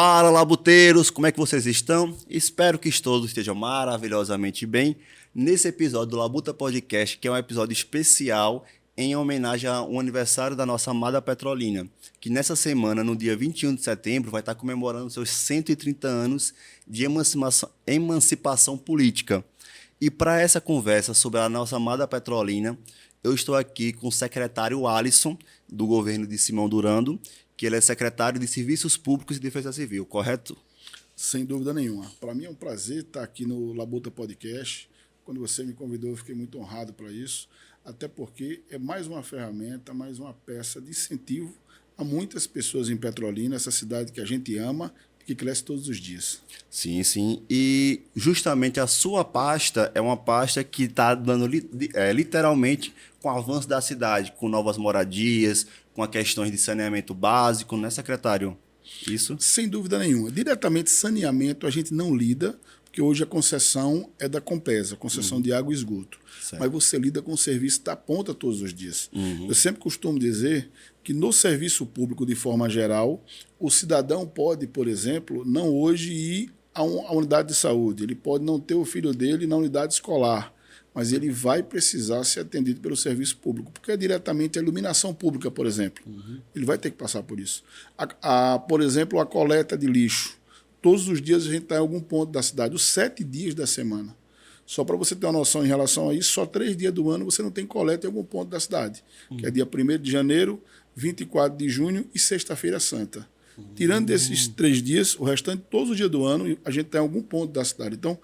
Fala, labuteiros! Como é que vocês estão? Espero que todos estejam maravilhosamente bem. Nesse episódio do Labuta Podcast, que é um episódio especial em homenagem ao aniversário da nossa amada Petrolina, que nessa semana, no dia 21 de setembro, vai estar comemorando seus 130 anos de emancipação política. E para essa conversa sobre a nossa amada Petrolina, eu estou aqui com o secretário Alisson, do governo de Simão Durando, que ele é secretário de Serviços Públicos e Defesa Civil, correto? Sem dúvida nenhuma. Para mim é um prazer estar aqui no Labuta Podcast. Quando você me convidou, eu fiquei muito honrado para isso, até porque é mais uma ferramenta, mais uma peça de incentivo a muitas pessoas em Petrolina, essa cidade que a gente ama e que cresce todos os dias. Sim, sim. E justamente a sua pasta é uma pasta que está dando literalmente com o avanço da cidade, com novas moradias, com as questões de saneamento básico, né, secretário? Isso? Sem dúvida nenhuma. Diretamente saneamento a gente não lida, porque hoje a concessão é da Compesa, concessão de água e esgoto. Certo. Mas você lida com o serviço da ponta todos os dias. Eu sempre costumo dizer que no serviço público, de forma geral, o cidadão pode, por exemplo, não hoje ir a uma unidade de saúde, ele pode não ter o filho dele na unidade escolar, mas ele vai precisar ser atendido pelo serviço público, porque é diretamente a iluminação pública, por exemplo. Ele vai ter que passar por isso. Por exemplo, a coleta de lixo. Todos os dias a gente está em algum ponto da cidade, os 7 dias da semana. Só para você ter uma noção em relação a isso, só 3 dias do ano você não tem coleta em algum ponto da cidade, que é dia 1º de janeiro, 24 de junho e Sexta-feira Santa. Tirando desses 3 dias, o restante, todos os dias do ano, a gente está em algum ponto da cidade. Então,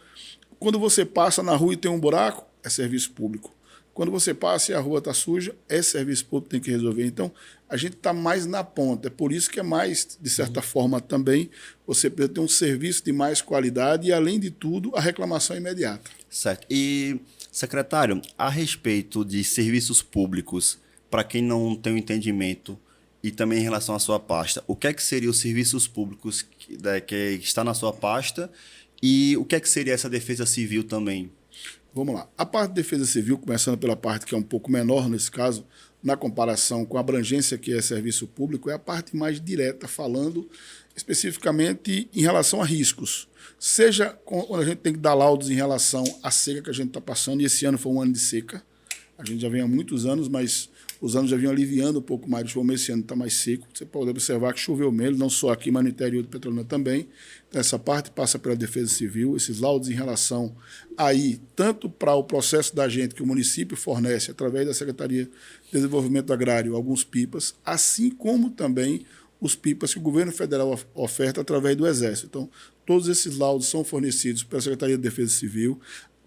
quando você passa na rua e tem um buraco, é serviço público. Quando você passa e a rua está suja, é serviço público que tem que resolver. Então, a gente está mais na ponta. É por isso que é mais, de certa forma, também, você precisa ter um serviço de mais qualidade e, além de tudo, a reclamação imediata. Certo. E, secretário, a respeito de serviços públicos, para quem não tem o entendimento, e também em relação à sua pasta, o que é que seriam os serviços públicos que está na sua pasta e o que é que seria essa defesa civil também? Vamos lá. A parte de defesa civil, começando pela parte que é um pouco menor nesse caso, na comparação com a abrangência que é serviço público, é a parte mais direta, falando especificamente em relação a riscos. Seja quando a gente tem que dar laudos em relação à seca que a gente está passando, e esse ano foi um ano de seca. A gente já vem há muitos anos, mas os anos já vinham aliviando um pouco mais, esse ano está mais seco. Você pode observar que choveu menos, não só aqui, mas no interior de Petrolina também. Então, essa parte passa pela Defesa Civil, esses laudos em relação aí, tanto para o processo da gente que o município fornece, através da Secretaria de Desenvolvimento Agrário, alguns pipas, assim como também os pipas que o governo federal oferta através do Exército. Então, todos esses laudos são fornecidos pela Secretaria de Defesa Civil.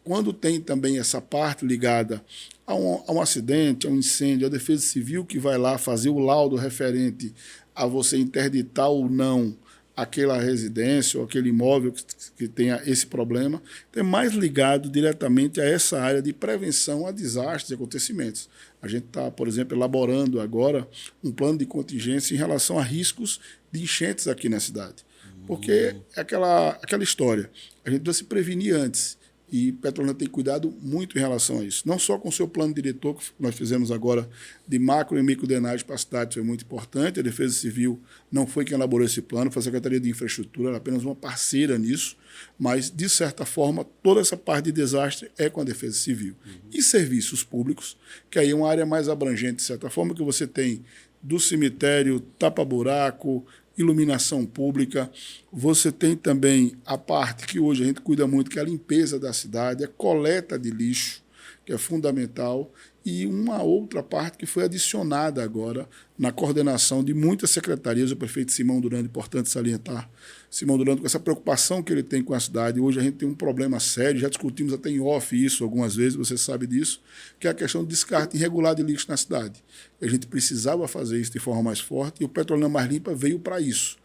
Quando tem também essa parte ligada a um acidente, a um incêndio, a Defesa Civil que vai lá fazer o laudo referente a você interditar ou não aquela residência ou aquele imóvel que tenha esse problema, então é mais ligado diretamente a essa área de prevenção a desastres e acontecimentos. A gente está, por exemplo, elaborando agora um plano de contingência em relação a riscos de enchentes aqui na cidade. Porque é aquela história, a gente precisa se prevenir antes. E Petrolina tem cuidado muito em relação a isso. Não só com o seu plano diretor, que nós fizemos agora de macro e microdrenagem para a cidade, foi muito importante. A Defesa Civil não foi quem elaborou esse plano, foi a Secretaria de Infraestrutura, era apenas uma parceira nisso. Mas, de certa forma, toda essa parte de desastre é com a Defesa Civil. E serviços públicos, que aí é uma área mais abrangente, de certa forma, que você tem do cemitério, tapa-buraco, iluminação pública, você tem também a parte que hoje a gente cuida muito, que é a limpeza da cidade, a coleta de lixo, que é fundamental, e uma outra parte que foi adicionada agora na coordenação de muitas secretarias, o prefeito Simão Durando, importante salientar, Simão Durando, com essa preocupação que ele tem com a cidade. Hoje a gente tem um problema sério, já discutimos até em off isso algumas vezes, você sabe disso, que é a questão do descarte irregular de lixo na cidade. A gente precisava fazer isso de forma mais forte e o Petrolina Mais Limpa veio para isso.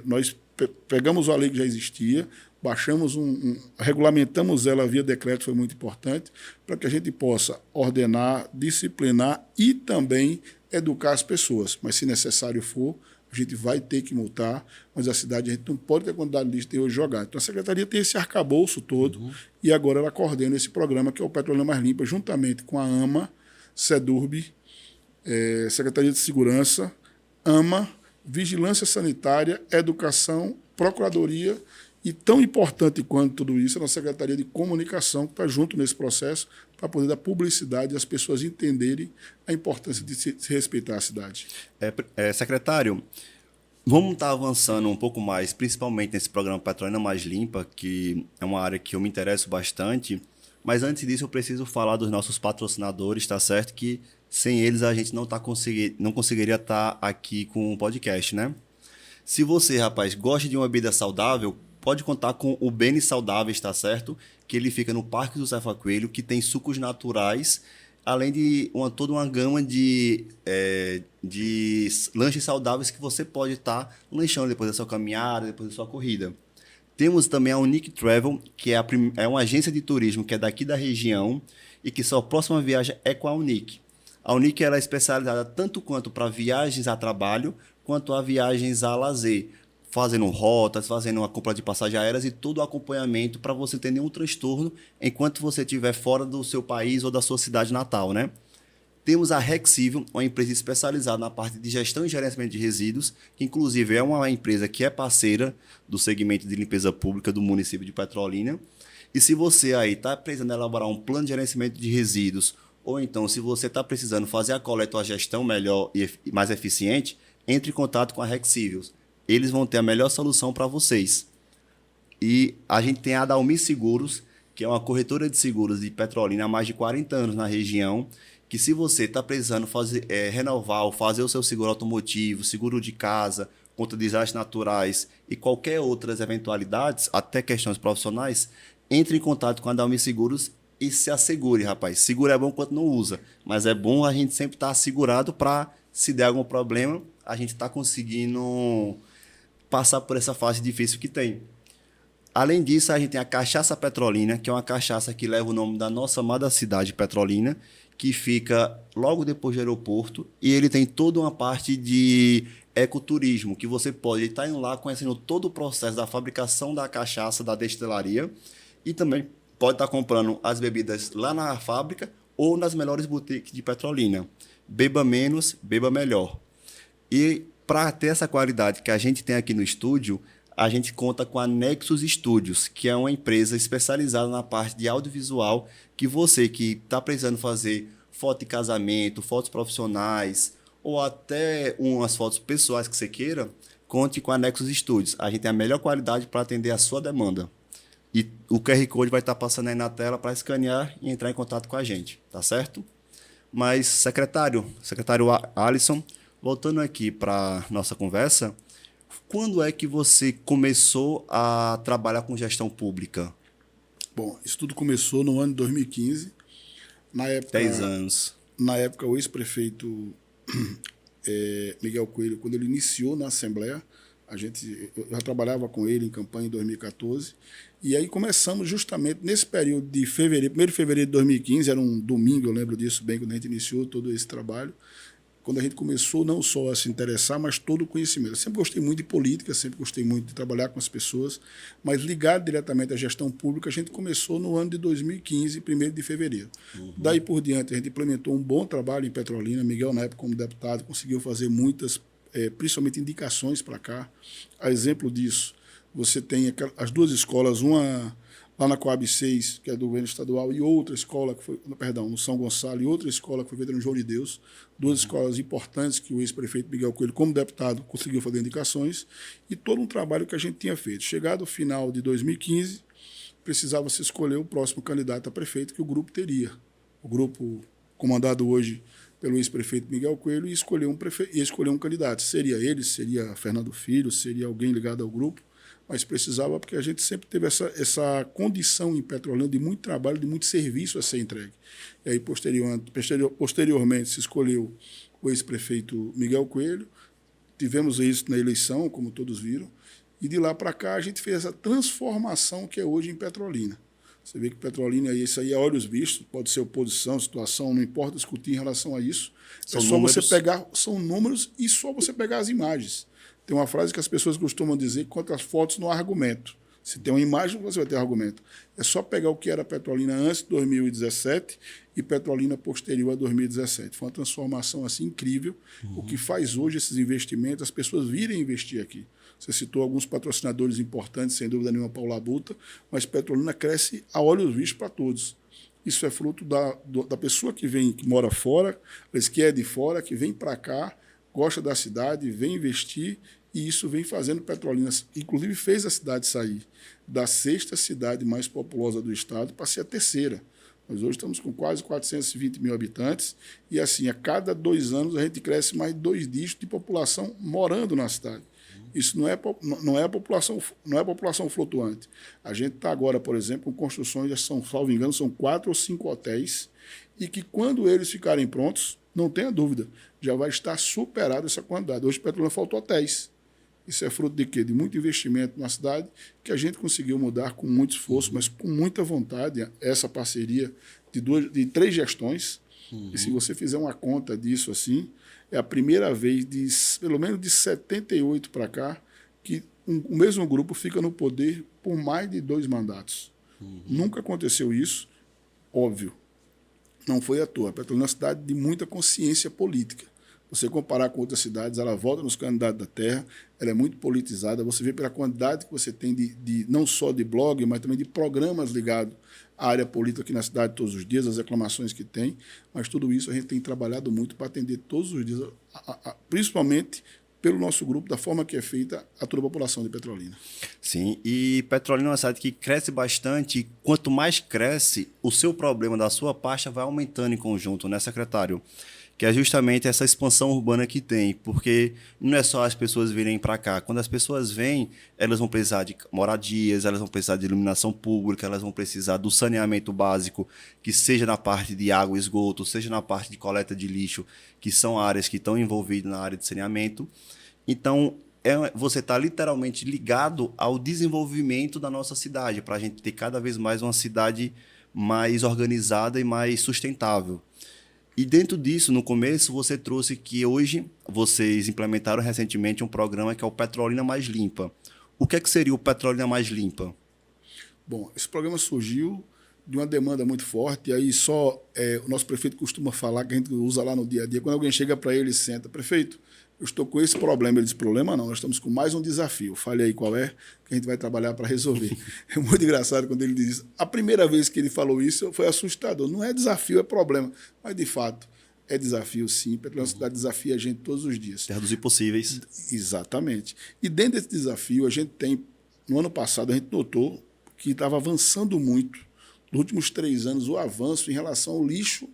Nós pegamos a lei que já existia, baixamos regulamentamos ela via decreto, foi muito importante, para que a gente possa ordenar, disciplinar e também educar as pessoas. Mas, se necessário for, a gente vai ter que multar, mas a cidade, a gente não pode ter a quantidade de lixo que tem hoje jogado. Então, a Secretaria tem esse arcabouço todo e agora ela coordena esse programa, que é o Petrolina Mais Limpa, juntamente com a AMA, SEDURB, Secretaria de Segurança, AMA vigilância sanitária, educação, procuradoria e, tão importante quanto tudo isso, a nossa Secretaria de Comunicação, que está junto nesse processo, para poder dar publicidade e as pessoas entenderem a importância de se respeitar a cidade. Secretário, vamos estar avançando um pouco mais, principalmente nesse programa Petrolina Mais Limpa, que é uma área que eu me interesso bastante, mas antes disso eu preciso falar dos nossos patrocinadores, tá certo? Que sem eles a gente não conseguiria estar aqui com o podcast, né? Se você, rapaz, gosta de uma bebida saudável, pode contar com o Beni Saudáveis, tá certo? Que ele fica no Parque do Cefa Coelho, que tem sucos naturais, além de toda uma gama de lanches saudáveis que você pode estar lanchando depois da sua caminhada, depois da sua corrida. Temos também a Unique Travel, que é uma agência de turismo que é daqui da região e que sua próxima viagem é com a Unique. A Unique ela é especializada tanto quanto para viagens a trabalho, quanto a viagens a lazer, fazendo rotas, fazendo uma compra de passagens aéreas e todo o acompanhamento para você ter nenhum transtorno enquanto você estiver fora do seu país ou da sua cidade natal, né? Temos a Rexcivil, uma empresa especializada na parte de gestão e gerenciamento de resíduos, que inclusive é uma empresa que é parceira do segmento de limpeza pública do município de Petrolina. E se você aí está precisando elaborar um plano de gerenciamento de resíduos, ou então se você está precisando fazer a coleta ou a gestão melhor e mais eficiente, entre em contato com a Rexcivil. Eles vão ter a melhor solução para vocês. E a gente tem a Dalmi Seguros, que é uma corretora de seguros de Petrolina há mais de 40 anos na região, que se você está precisando renovar ou fazer o seu seguro automotivo, seguro de casa, contra desastres naturais e qualquer outras eventualidades, até questões profissionais, entre em contato com a Dalmi Seguros e se assegure, rapaz. Seguro é bom quando não usa, mas é bom a gente sempre estar assegurado para, se der algum problema, a gente está conseguindo passar por essa fase difícil que tem. Além disso, a gente tem a Cachaça Petrolina, que é uma cachaça que leva o nome da nossa amada cidade Petrolina, que fica logo depois do aeroporto, e ele tem toda uma parte de ecoturismo, que você pode estar indo lá conhecendo todo o processo da fabricação da cachaça, da destilaria, e também pode estar comprando as bebidas lá na fábrica ou nas melhores boutiques de Petrolina. Beba menos, beba melhor. E para ter essa qualidade que a gente tem aqui no estúdio, a gente conta com a Nexus Studios, que é uma empresa especializada na parte de audiovisual, que você que está precisando fazer foto de casamento, fotos profissionais, ou até umas fotos pessoais que você queira, conte com a Nexus Studios. A gente tem a melhor qualidade para atender a sua demanda. E o QR Code vai estar passando aí na tela para escanear e entrar em contato com a gente, tá certo? Mas, secretário Alisson, voltando aqui para nossa conversa, quando é que você começou a trabalhar com gestão pública? Bom, isso tudo começou no ano de 2015. Na época, 10 anos. Na época, o ex-prefeito Miguel Coelho, quando ele iniciou na Assembleia, eu já trabalhava com ele em campanha em 2014, e aí começamos justamente nesse período de fevereiro, 1º de fevereiro de 2015, era um domingo, eu lembro disso bem, quando a gente iniciou todo esse trabalho, quando a gente começou não só a se interessar, mas todo o conhecimento. Eu sempre gostei muito de política, sempre gostei muito de trabalhar com as pessoas, mas ligado diretamente à gestão pública, a gente começou no ano de 2015, 1º de fevereiro. Daí por diante, a gente implementou um bom trabalho em Petrolina. Miguel, na época, como deputado, conseguiu fazer muitas, principalmente indicações para cá. A exemplo disso, você tem as duas escolas, uma lá na Coab 6, que é do governo estadual, e outra escola, no São Gonçalo, e outra escola que foi feita no João de Deus, duas escolas importantes que o ex-prefeito Miguel Coelho, como deputado, conseguiu fazer indicações, e todo um trabalho que a gente tinha feito. Chegado ao final de 2015, precisava se escolher o próximo candidato a prefeito que o grupo teria. O grupo, comandado hoje pelo ex-prefeito Miguel Coelho, ia escolher um candidato. Seria ele, seria Fernando Filho, seria alguém ligado ao grupo, mas precisava, porque a gente sempre teve essa condição em Petrolina de muito trabalho, de muito serviço a ser entregue. E aí, posteriormente, se escolheu o ex-prefeito Miguel Coelho, tivemos isso na eleição, como todos viram, e de lá para cá a gente fez essa transformação que é hoje em Petrolina. Você vê que Petrolina, isso aí é olhos vistos, pode ser oposição, situação, não importa discutir em relação a isso. São só números. você pegar, são números e só você pegar as imagens. Tem uma frase que as pessoas costumam dizer: quanto às fotos, não há argumento. Se tem uma imagem, você vai ter argumento. É só pegar o que era Petrolina antes de 2017 e Petrolina posterior a 2017. Foi uma transformação assim incrível. O que faz hoje esses investimentos, as pessoas virem investir aqui. Você citou alguns patrocinadores importantes, sem dúvida nenhuma, para o Labuta, mas Petrolina cresce a olhos vistos para todos. Isso é fruto da pessoa que vem, que mora fora, que é de fora, que vem para cá, gosta da cidade, vem investir, e isso vem fazendo Petrolina, inclusive fez a cidade sair da sexta cidade mais populosa do estado para ser a terceira. Nós hoje estamos com quase 420 mil habitantes, e assim, a cada 2 anos a gente cresce mais 2 dígitos de população morando na cidade. Isso não é população flutuante. A gente está agora, por exemplo, com construções, salvo engano, são 4 ou 5 hotéis, e que quando eles ficarem prontos, não tenha dúvida, já vai estar superada essa quantidade. Hoje, Petrolina faltou hotéis. Isso é fruto de quê? De muito investimento na cidade, que a gente conseguiu mudar com muito esforço, mas com muita vontade, essa parceria de 3 gestões. E se você fizer uma conta disso assim, é a primeira vez, pelo menos de 78 para cá, que o mesmo grupo fica no poder por mais de 2 mandatos. Nunca aconteceu isso, óbvio. Não foi à toa. Petrolina é uma cidade de muita consciência política. Você comparar com outras cidades, ela vota nos candidatos da terra, ela é muito politizada. Você vê pela quantidade que você tem não só de blog, mas também de programas ligados à área política aqui na cidade todos os dias, as reclamações que tem. Mas tudo isso a gente tem trabalhado muito para atender todos os dias, principalmente pelo nosso grupo, da forma que é feita a toda a população de Petrolina. Sim, e Petrolina é uma cidade que cresce bastante, e quanto mais cresce, o seu problema da sua pasta vai aumentando em conjunto, né, secretário? Que é justamente essa expansão urbana que tem, porque não é só as pessoas virem para cá. Quando as pessoas vêm, elas vão precisar de moradias, elas vão precisar de iluminação pública, elas vão precisar do saneamento básico, que seja na parte de água e esgoto, seja na parte de coleta de lixo, que são áreas que estão envolvidas na área de saneamento. Então, você está literalmente ligado ao desenvolvimento da nossa cidade, para a gente ter cada vez mais uma cidade mais organizada e mais sustentável. E dentro disso, no começo, você trouxe que hoje vocês implementaram recentemente um programa que é o Petrolina Mais Limpa. O que seria o Petrolina Mais Limpa? Bom, esse programa surgiu de uma demanda muito forte, e aí o nosso prefeito costuma falar, que a gente usa lá no dia a dia, quando alguém chega para ele e senta, prefeito, eu estou com esse problema. Ele diz, problema não, nós estamos com mais um desafio. Fale aí qual é, que a gente vai trabalhar para resolver. É muito engraçado quando ele diz isso. A primeira vez que ele falou isso foi assustador. Não é desafio, é problema. Mas, de fato, é desafio, sim. Petrolina Cidade desafia a gente todos os dias. Terra dos impossíveis. Exatamente. E dentro desse desafio, a gente tem, no ano passado, a gente notou que estava avançando muito, nos últimos 3 anos, o avanço em relação ao lixo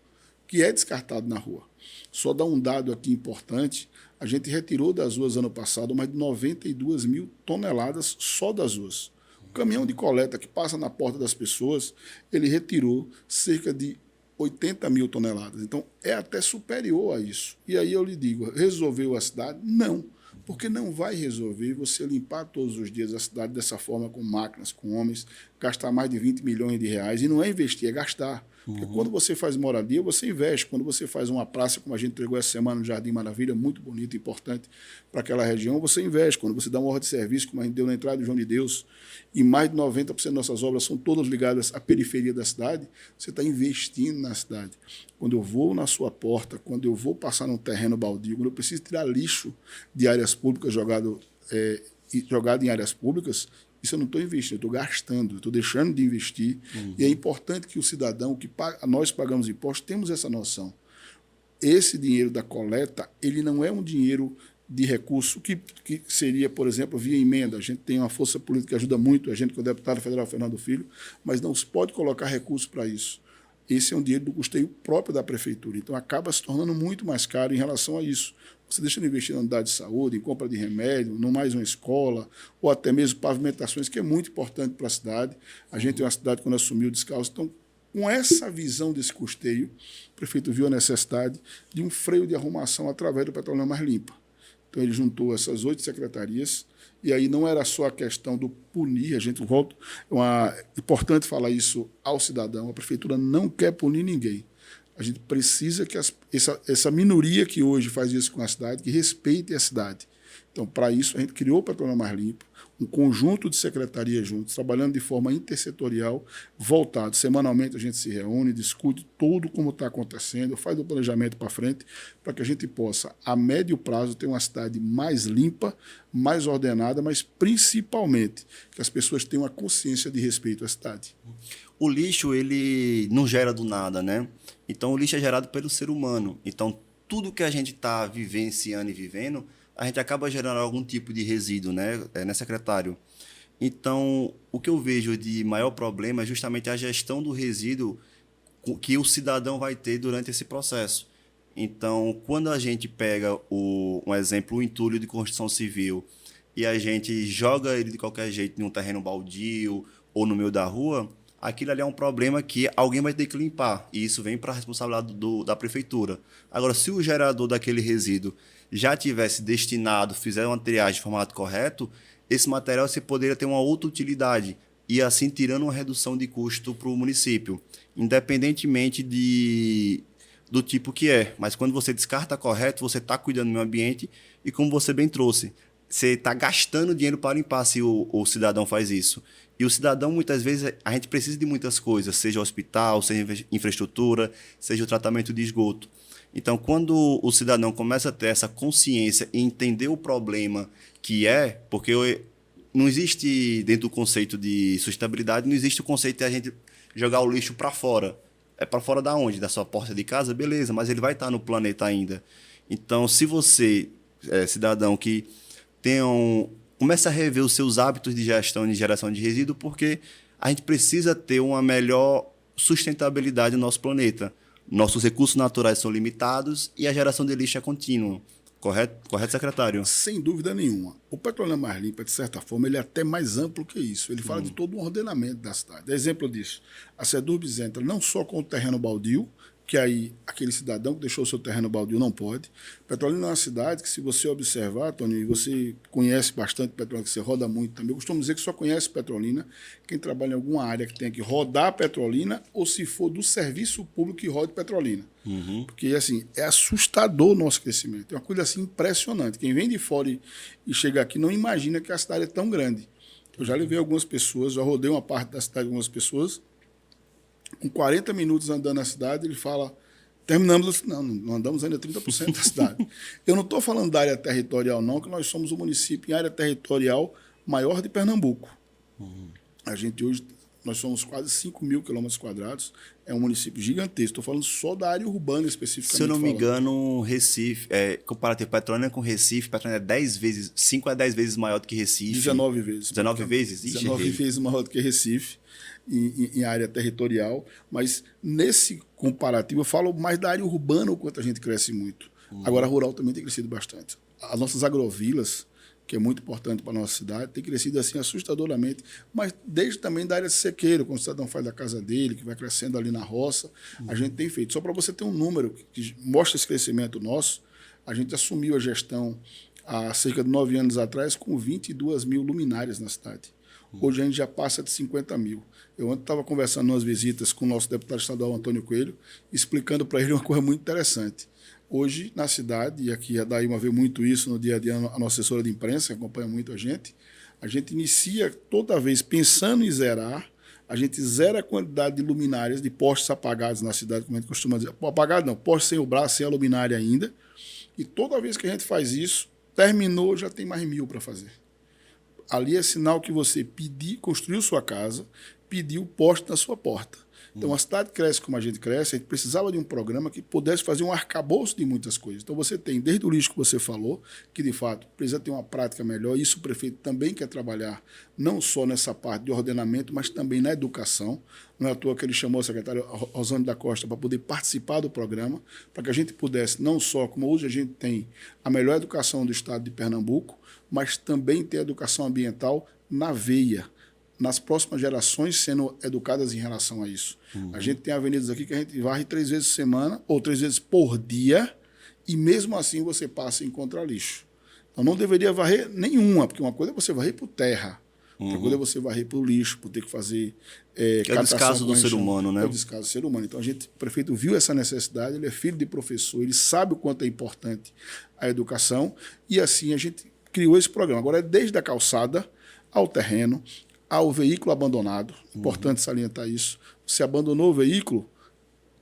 que é descartado na rua. Só dá um dado aqui importante. A gente retirou das ruas ano passado mais de 92 mil toneladas só das ruas. O caminhão de coleta que passa na porta das pessoas, ele retirou cerca de 80 mil toneladas. Então, é até superior a isso. E aí eu lhe digo, resolveu a cidade? Não, porque não vai resolver você limpar todos os dias a cidade dessa forma, com máquinas, com homens, gastar mais de 20 milhões de reais. E não é investir, é gastar. Porque quando você faz moradia, você investe. Quando você faz uma praça, como a gente entregou essa semana no Jardim Maravilha, muito bonito e importante para aquela região, você investe. Quando você dá uma ordem de serviço, como a gente deu na entrada do João de Deus, e mais de 90% das nossas obras são todas ligadas à periferia da cidade, você está investindo na cidade. Quando eu vou na sua porta, quando eu vou passar num terreno baldio, quando eu preciso tirar lixo de áreas públicas jogado em áreas públicas, isso eu não estou investindo, eu estou gastando, eu estou deixando de investir. E é importante que o cidadão, nós pagamos impostos, temos essa noção. Esse dinheiro da coleta, ele não é um dinheiro de recurso que seria, por exemplo, via emenda. A gente tem uma força política que ajuda muito a gente, que é o deputado federal Fernando Filho, mas não se pode colocar recurso para isso. Esse é um dinheiro do custeio próprio da prefeitura. Então, acaba se tornando muito mais caro em relação a isso. Você deixa de investir na unidade de saúde, em compra de remédio, não mais uma escola, ou até mesmo pavimentações, que é muito importante para a cidade. A gente tem uma cidade, quando assumiu, descalço. Então, com essa visão desse custeio, o prefeito viu a necessidade de um freio de arrumação através do Petrolina Mais Limpa. Então, ele juntou essas 8 secretarias, e aí não era só a questão do punir, a gente volta, é importante falar isso ao cidadão, a prefeitura não quer punir ninguém. A gente precisa que essa minoria que hoje faz isso com a cidade, que respeite a cidade, Então, para isso, a gente criou o Petrolina Mais Limpa, um conjunto de secretarias juntos, trabalhando de forma intersetorial, voltado. Semanalmente a gente se reúne, discute tudo como está acontecendo, faz o planejamento para frente, para que a gente possa, a médio prazo, ter uma cidade mais limpa, mais ordenada, mas principalmente que as pessoas tenham a consciência de respeito à cidade. O lixo, ele não gera do nada, né? Então, o lixo é gerado pelo ser humano. Então, tudo que a gente está vivenciando e vivendo, a gente acaba gerando algum tipo de resíduo, né, secretário? Então, o que eu vejo de maior problema é justamente a gestão do resíduo que o cidadão vai ter durante esse processo. Então, quando a gente pega um exemplo, o entulho de construção civil, e a gente joga ele de qualquer jeito em um terreno baldio ou no meio da rua, aquilo ali é um problema que alguém vai ter que limpar, e isso vem para a responsabilidade da prefeitura. Agora, se o gerador daquele resíduo já tivesse destinado, fizer uma triagem de formato correto, esse material você poderia ter uma outra utilidade, e assim tirando uma redução de custo para o município, independentemente do tipo que é. Mas quando você descarta correto, você está cuidando do meio ambiente, e como você bem trouxe, você está gastando dinheiro para limpar se o cidadão faz isso. E o cidadão, muitas vezes, a gente precisa de muitas coisas, seja hospital, seja infraestrutura, seja o tratamento de esgoto. Então, quando o cidadão começa a ter essa consciência e entender o problema que é, porque não existe, dentro do conceito de sustentabilidade, não existe o conceito de a gente jogar o lixo para fora. É para fora da onde? Da sua porta de casa? Beleza, mas ele vai estar no planeta ainda. Então, se você, cidadão, que começa a rever os seus hábitos de gestão e de geração de resíduo, porque a gente precisa ter uma melhor sustentabilidade no nosso planeta. Nossos recursos naturais são limitados e a geração de lixo é contínua. Correto, secretário? Sem dúvida nenhuma. O Petrolina Mais Limpa, de certa forma, ele é até mais amplo que isso. Ele fala de todo um ordenamento da cidade. Exemplo disso, a Sedurbis entra não só com o terreno baldio, que aí aquele cidadão que deixou o seu terreno baldio não pode. Petrolina é uma cidade que, se você observar, Tony, e você conhece bastante Petrolina, que você roda muito também, eu costumo dizer que só conhece Petrolina quem trabalha em alguma área que tenha que rodar Petrolina ou se for do serviço público que rode Petrolina. Porque, assim, é assustador o nosso crescimento. É uma coisa, assim, impressionante. Quem vem de fora e chega aqui não imagina que a cidade é tão grande. Eu já levei algumas pessoas, já rodei uma parte da cidade de algumas pessoas. Com 40 minutos andando na cidade, ele fala, terminamos, não andamos ainda 30% da cidade. Eu não estou falando da área territorial, não, que nós somos o município em área territorial maior de Pernambuco. A gente hoje, nós somos quase 5 mil quilômetros quadrados, é um município gigantesco. Estou falando só da área urbana especificamente. Se eu não me engano, Recife, comparativo Petrolina com Recife, Petrolina é 10 vezes, 5 a 10 vezes maior do que Recife. 19 vezes. 19 vezes? Ixi, 19 vezes maior do que Recife. Em área territorial, mas nesse comparativo eu falo mais da área urbana, o quanto a gente cresce muito. Agora a rural também tem crescido bastante. As nossas agrovilas, que é muito importante para a nossa cidade, tem crescido assim assustadoramente, mas desde também da área de sequeiro, quando o cidadão faz da casa dele, que vai crescendo ali na roça, a gente tem feito. Só para você ter um número que mostra esse crescimento nosso, a gente assumiu a gestão há cerca de 9 anos atrás com 22 mil luminárias na cidade. Hoje a gente já passa de 50 mil. Eu ontem estava conversando nas visitas com o nosso deputado estadual Antônio Coelho, explicando para ele uma coisa muito interessante. Hoje, na cidade, e aqui a Daíma vê muito isso no dia a dia, a nossa assessora de imprensa, que acompanha muito a gente inicia toda vez pensando em zerar, a gente zera a quantidade de luminárias, de postes apagados na cidade, como a gente costuma dizer. Apagado não, postes sem o braço, sem a luminária ainda. E toda vez que a gente faz isso, terminou, já tem mais 1.000 para fazer. Ali é sinal que você construiu sua casa, pediu poste na sua porta. Então, a cidade cresce como a gente cresce, a gente precisava de um programa que pudesse fazer um arcabouço de muitas coisas. Então, você tem, desde o lixo que você falou, que, de fato, precisa ter uma prática melhor. Isso o prefeito também quer trabalhar, não só nessa parte de ordenamento, mas também na educação. Não é à toa que ele chamou a secretária Rosane da Costa para poder participar do programa, para que a gente pudesse, não só, como hoje a gente tem a melhor educação do estado de Pernambuco, mas também ter a educação ambiental na veia, nas próximas gerações sendo educadas em relação a isso. A gente tem avenidas aqui que a gente varre 3 vezes por semana ou 3 vezes por dia e mesmo assim você passa e encontra lixo. Então não deveria varrer nenhuma, porque uma coisa é você varrer por terra, outra coisa é você varrer por lixo, por ter que fazer que é o descaso do ser humano, né? É o descaso do ser humano. Então o prefeito viu essa necessidade, ele é filho de professor, ele sabe o quanto é importante a educação e assim a gente criou esse programa. Agora é desde a calçada ao terreno, ao veículo abandonado. Importante salientar isso. Você abandonou o veículo,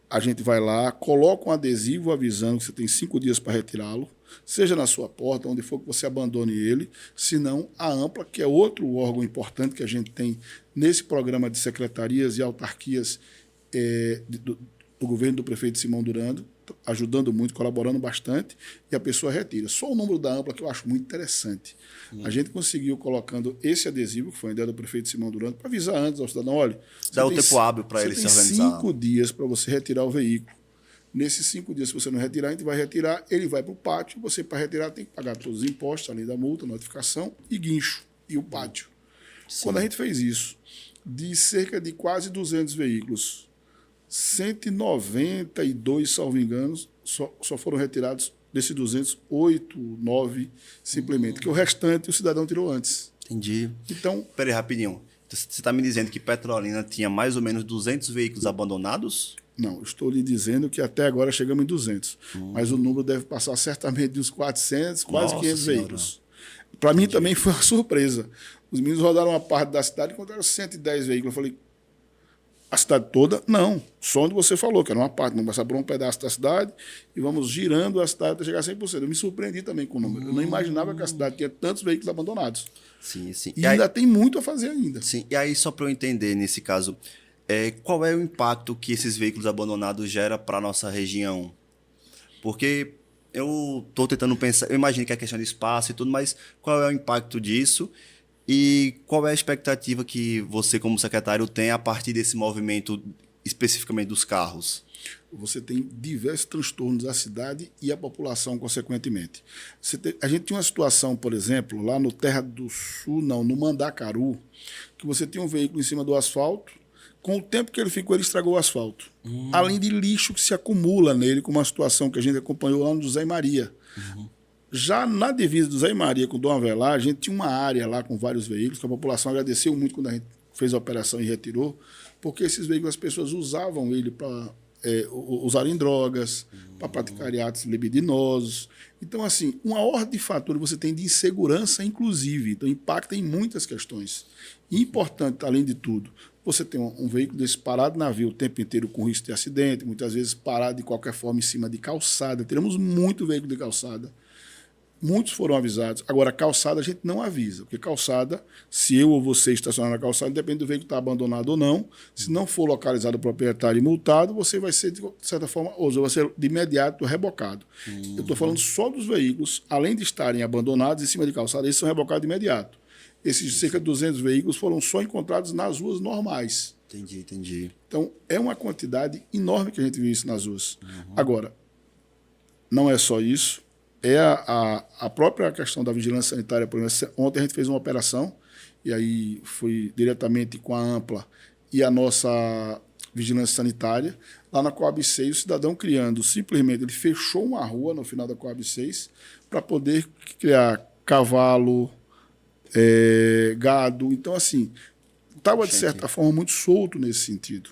a gente vai lá, coloca um adesivo avisando que você tem 5 dias para retirá-lo, seja na sua porta, onde for que você abandone ele, se não a AMPLA, que é outro órgão importante que a gente tem nesse programa de secretarias e autarquias do governo do prefeito Simão Durando, ajudando muito, colaborando bastante, e a pessoa retira. Só o número da AMPLA que eu acho muito interessante. A gente conseguiu colocando esse adesivo, que foi a ideia do prefeito Simão Durando, para avisar antes ao cidadão, olha... Dá o tempo hábil para ele se organizar. Você tem 5 dias para você retirar o veículo. Nesses 5 dias, se você não retirar, a gente vai retirar, ele vai para o pátio, você, para retirar, tem que pagar todos os impostos, além da multa, notificação e guincho, e o pátio. Sim. Quando a gente fez isso, de cerca de quase 200 veículos, 192, salvo engano, só foram retirados desses 200, 8, 9 simplesmente, que o restante o cidadão tirou antes. Entendi. Então, peraí, rapidinho. Você está me dizendo que Petrolina tinha mais ou menos 200 veículos abandonados? Não, estou lhe dizendo que até agora chegamos em 200. Mas o número deve passar certamente de uns 400, quase 500 veículos. Para mim também foi uma surpresa. Os meninos rodaram uma parte da cidade e encontraram 110 veículos. Eu falei, a cidade toda? Não. Só onde você falou, que era uma parte. Vamos passar por um pedaço da cidade e vamos girando a cidade até chegar a 100%. Eu me surpreendi também com o número. Eu não imaginava que a cidade tinha tantos veículos abandonados. Sim, sim. E ainda tem muito a fazer ainda. Sim. E aí, só para eu entender, nesse caso, qual é o impacto que esses veículos abandonados geram para a nossa região? Porque eu estou tentando pensar, eu imagino que é questão de espaço e tudo, mas qual é o impacto disso? E qual é a expectativa que você, como secretário, tem a partir desse movimento, especificamente dos carros? Você tem diversos transtornos da cidade e a população, consequentemente. A gente tinha uma situação, por exemplo, lá no Terra do Sul, no Mandacaru, que você tinha um veículo em cima do asfalto, com o tempo que ele ficou, ele estragou o asfalto. Além de lixo que se acumula nele, como uma situação que a gente acompanhou lá no José e Maria. Já na divisa do José e Maria com o Dom Avelar, a gente tinha uma área lá com vários veículos, que a população agradeceu muito quando a gente fez a operação e retirou, porque esses veículos as pessoas usavam ele para usarem drogas, para praticarem atos libidinosos. Então, assim, uma ordem de fatores você tem de insegurança, inclusive. Então, impacta em muitas questões. E importante, além de tudo, você tem um veículo desse parado na via o tempo inteiro com risco de acidente, muitas vezes parado de qualquer forma em cima de calçada. Teremos muito veículo de calçada. Muitos foram avisados. Agora, calçada a gente não avisa, porque calçada, se eu ou você estacionar na calçada, depende do veículo estar abandonado ou não. Se não for localizado o proprietário e multado, você vai ser, de certa forma, ou vai ser de imediato rebocado. Eu estou falando só dos veículos, além de estarem abandonados em cima de calçada, eles são rebocados de imediato. Esses cerca de 200 veículos foram só encontrados nas ruas normais. Entendi. Então, é uma quantidade enorme que a gente viu isso nas ruas. Agora, não é só isso. É a própria questão da vigilância sanitária. Por exemplo, ontem a gente fez uma operação, e aí foi diretamente com a AMPLA e a nossa vigilância sanitária. Lá na Coab 6, o cidadão criando, simplesmente, ele fechou uma rua no final da Coab 6 para poder criar cavalo, gado. Então, assim, estava, de certa forma, muito solto nesse sentido.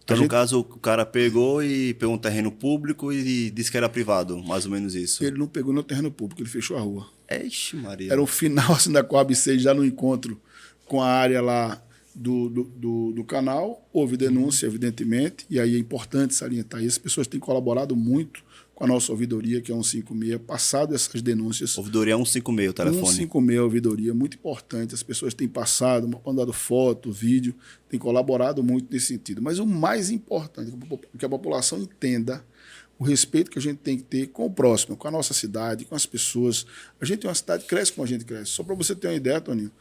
Então, no caso, o cara pegou um terreno público e disse que era privado, mais ou menos isso. Ele não pegou no terreno público, ele fechou a rua. Ixi, Maria. Era o final assim, da Coab 6, já no encontro com a área lá do canal. Houve denúncia, evidentemente, e aí é importante salientar isso. As pessoas têm colaborado muito com a nossa ouvidoria, que é 156, passado essas denúncias. Ouvidoria 156, o telefone. 156, ouvidoria, muito importante. As pessoas têm passado, mandado foto, vídeo, têm colaborado muito nesse sentido. Mas o mais importante é que a população entenda o respeito que a gente tem que ter com o próximo, com a nossa cidade, com as pessoas. A gente tem uma cidade que cresce como a gente cresce. Só para você ter uma ideia, Toninho,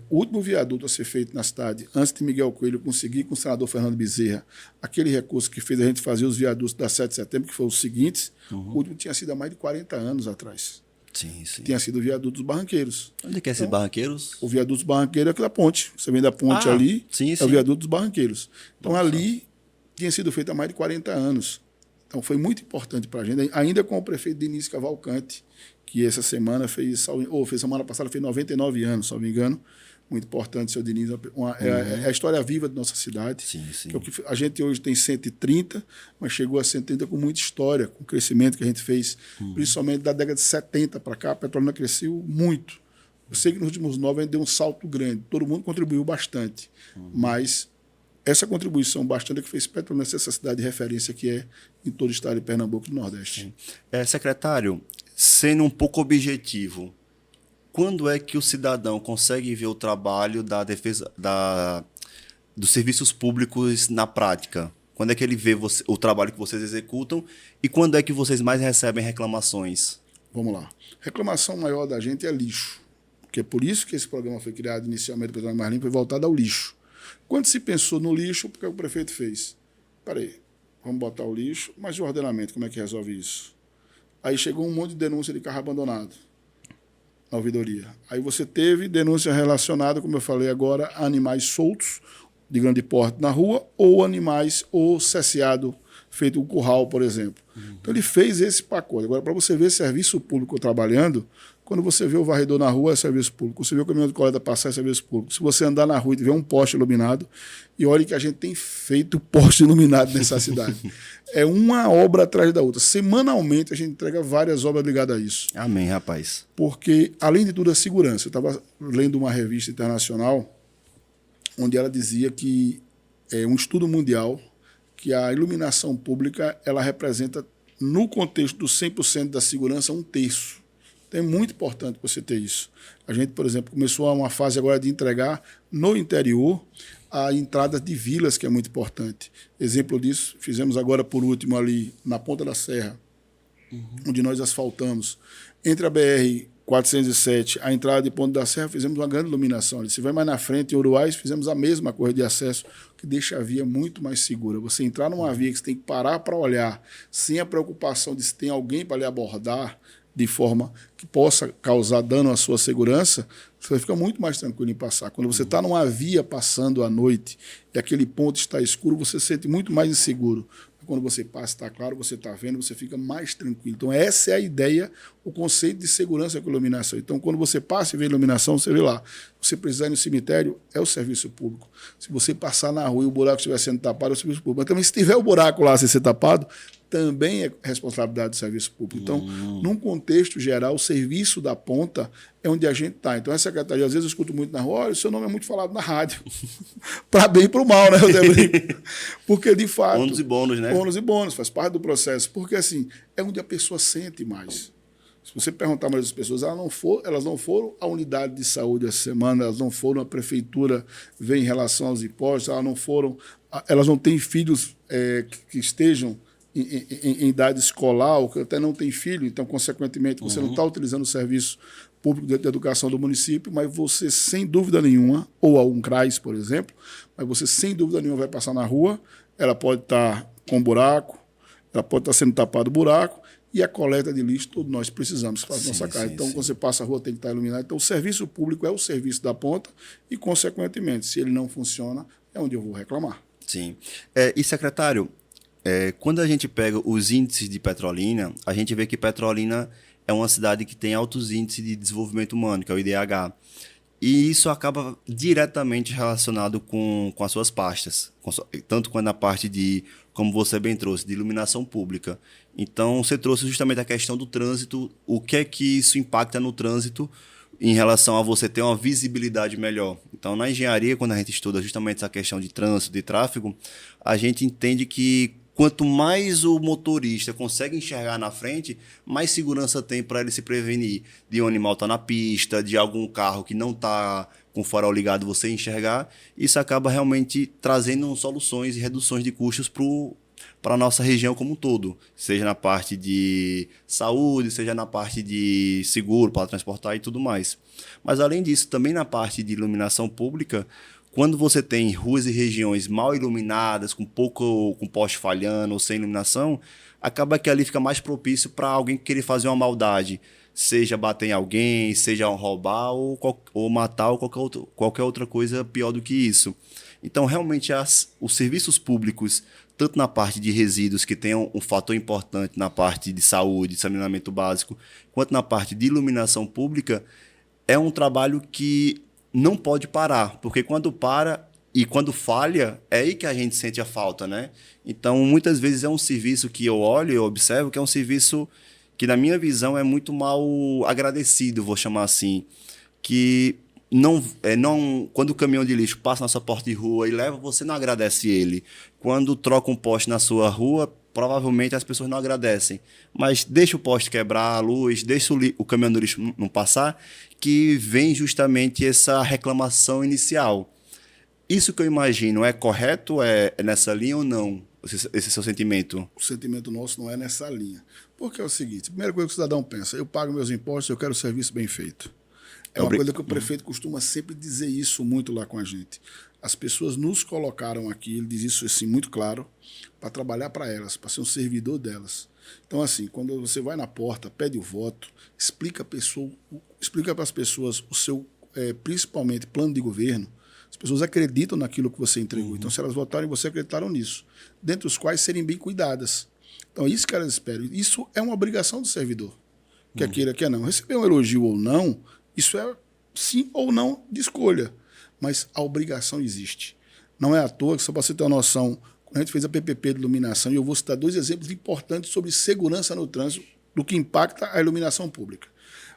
o último viaduto a ser feito na cidade, antes de Miguel Coelho conseguir com o senador Fernando Bezerra, aquele recurso que fez a gente fazer os viadutos da 7 de setembro, que foi os seguintes, o último tinha sido há mais de 40 anos atrás. Sim. Tinha sido o viaduto dos Barranqueiros. Onde que é esses Barranqueiros? O viaduto dos Barranqueiros é aquela ponte. Você vem da ponte ali, sim. É o viaduto dos Barranqueiros. Então, ali tinha sido feito há mais de 40 anos. Então, foi muito importante para a gente, ainda com o prefeito Denis Cavalcante, que essa semana semana passada fez 99 anos, se não me engano, muito importante, seu Diniz. É a história viva da nossa cidade. Sim, sim. A gente hoje tem 130, mas chegou a 130 com muita história, com o crescimento que a gente fez, principalmente da década de 70 para cá. A Petrolina cresceu muito. Eu sei que nos últimos 9 a gente deu um salto grande. Todo mundo contribuiu bastante. Mas essa contribuição bastante é que fez Petrolina ser essa cidade de referência que é em todo o estado de Pernambuco e do Nordeste. Secretário, sendo um pouco objetivo, quando é que o cidadão consegue ver o trabalho da defesa dos serviços públicos na prática? Quando é que ele vê o trabalho que vocês executam e quando é que vocês mais recebem reclamações? Vamos lá. Reclamação maior da gente é lixo, porque é por isso que esse programa foi criado inicialmente, o Petrolina Mais Limpa, foi voltado ao lixo. Quando se pensou no lixo, o que o prefeito fez? Peraí, vamos botar o lixo, mas e o ordenamento, como é que resolve isso? Aí chegou um monte de denúncia de carro abandonado na ouvidoria. Aí você teve denúncia relacionada, como eu falei agora, a animais soltos, de grande porte na rua, ou animais, ou cesseado, feito um curral, por exemplo. Então ele fez esse pacote. Agora, para você ver serviço público trabalhando, quando você vê o varredor na rua, é serviço público. Você vê o caminhão de coleta passar, é serviço público. Se você andar na rua e tiver um poste iluminado, e olha que a gente tem feito poste iluminado nessa cidade. É uma obra atrás da outra. Semanalmente a gente entrega várias obras ligadas a isso. Amém, rapaz. Porque, além de tudo, a segurança. Eu estava lendo uma revista internacional onde ela dizia que é um estudo mundial que a iluminação pública ela representa, no contexto do 100% da segurança, 1/3. Então é muito importante você ter isso. A gente, por exemplo, começou uma fase agora de entregar no interior a entradas de vilas, que é muito importante. Exemplo disso, fizemos agora, por último, ali na Ponta da Serra, onde nós asfaltamos. Entre a BR-407, a entrada de Ponta da Serra, fizemos uma grande iluminação ali. Se vai mais na frente, em Uruais, fizemos a mesma coisa de acesso, que deixa a via muito mais segura. Você entrar numa via que você tem que parar para olhar, sem a preocupação de se tem alguém para lhe abordar, de forma que possa causar dano à sua segurança, você fica muito mais tranquilo em passar. Quando você está numa via passando à noite e aquele ponto está escuro, você se sente muito mais inseguro. Quando você passa, está claro, você está vendo, você fica mais tranquilo. Então, essa é a ideia, o conceito de segurança com iluminação. Então, quando você passa e vê iluminação, você vê lá. Você precisar ir no cemitério, é o serviço público. Se você passar na rua e o buraco estiver sendo tapado, é o serviço público. Mas também, se tiver o buraco lá sem ser tapado, também é responsabilidade do serviço público. Então, num contexto geral, o serviço da ponta é onde a gente está. Então, a secretaria, às vezes eu escuto muito na rua, olha, o seu nome é muito falado na rádio. Para bem e para o mal, né? Porque, de fato... Ônus e bônus, né? Ônus e bônus, faz parte do processo. Porque, assim, é onde a pessoa sente mais. Se você perguntar mais as pessoas, elas não foram à unidade de saúde essa semana, elas não foram à prefeitura ver em relação aos impostos, elas não têm filhos que estejam em idade escolar, ou que até não tem filho, então, consequentemente, você não está utilizando o serviço público de educação do município, mas você, sem dúvida nenhuma, ou a um CRAS, por exemplo, mas você, sem dúvida nenhuma, vai passar na rua, ela pode estar com buraco, ela pode estar sendo tapado o buraco, e a coleta de lixo, todos nós precisamos fazer nossa casa. Então, quando você passa a rua, tem que estar iluminado. Então, o serviço público é o serviço da ponta e, consequentemente, se ele não funciona, é onde eu vou reclamar. Sim. E, secretário, quando a gente pega os índices de Petrolina, a gente vê que Petrolina é uma cidade que tem altos índices de desenvolvimento humano, que é o IDH. E isso acaba diretamente relacionado com as suas pastas, tanto quanto na parte de, como você bem trouxe, de iluminação pública. Então, você trouxe justamente a questão do trânsito, o que é que isso impacta no trânsito em relação a você ter uma visibilidade melhor. Então, na engenharia, quando a gente estuda justamente essa questão de trânsito, de tráfego, a gente entende que quanto mais o motorista consegue enxergar na frente, mais segurança tem para ele se prevenir de um animal estar na pista, de algum carro que não está com o farol ligado você enxergar. Isso acaba realmente trazendo soluções e reduções de custos para a nossa região como um todo, seja na parte de saúde, seja na parte de seguro para transportar e tudo mais. Mas, além disso, também na parte de iluminação pública, quando você tem ruas e regiões mal iluminadas, com poste falhando ou sem iluminação, acaba que ali fica mais propício para alguém querer fazer uma maldade, seja bater em alguém, seja roubar ou matar ou qualquer outra coisa pior do que isso. Então, realmente, os serviços públicos, tanto na parte de resíduos, que tem um fator importante na parte de saúde, saneamento básico, quanto na parte de iluminação pública, é um trabalho que não pode parar, porque quando para e quando falha, é aí que a gente sente a falta, né? Então, muitas vezes é um serviço que eu olho, eu observo, que é um serviço que, na minha visão, é muito mal agradecido, vou chamar assim, que quando o caminhão de lixo passa na sua porta de rua e leva, você não agradece ele. Quando troca um poste na sua rua, provavelmente as pessoas não agradecem. Mas deixa o poste quebrar a luz, deixa o caminhão do lixo não passar, que vem justamente essa reclamação inicial. Isso que eu imagino é correto? É nessa linha ou não? Esse seu sentimento? O sentimento nosso não é nessa linha. Porque é o seguinte, a primeira coisa que o cidadão pensa, eu pago meus impostos, eu quero o serviço bem feito. É uma coisa que o prefeito costuma sempre dizer isso muito lá com a gente. As pessoas nos colocaram aqui, ele diz isso assim muito claro, para trabalhar para elas, para ser um servidor delas. Então, assim, quando você vai na porta, pede o voto, explica para as pessoas o seu, principalmente, plano de governo. As pessoas acreditam naquilo que você entregou. Então, se elas votarem, você acreditaram nisso. Dentre os quais serem bem cuidadas. Então, é isso que elas esperam. Isso é uma obrigação do servidor. Quer queira, quer não. Receber um elogio ou não, isso é sim ou não de escolha. Mas a obrigação existe. Não é à toa que, só para você ter uma noção, quando a gente fez a PPP de iluminação, e eu vou citar 2 exemplos importantes sobre segurança no trânsito, do que impacta a iluminação pública.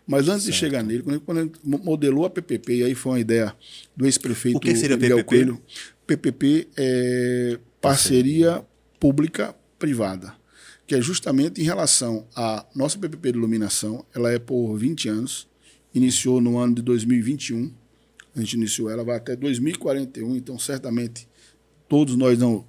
Mas antes de chegar nele, quando a gente modelou a PPP, e aí foi uma ideia do ex-prefeito Miguel Coelho, PPP é parceria pública-privada, que é justamente em relação à nossa PPP de iluminação, ela é por 20 anos, iniciou no ano de 2021, a gente iniciou ela, vai até 2041, então certamente todos nós não...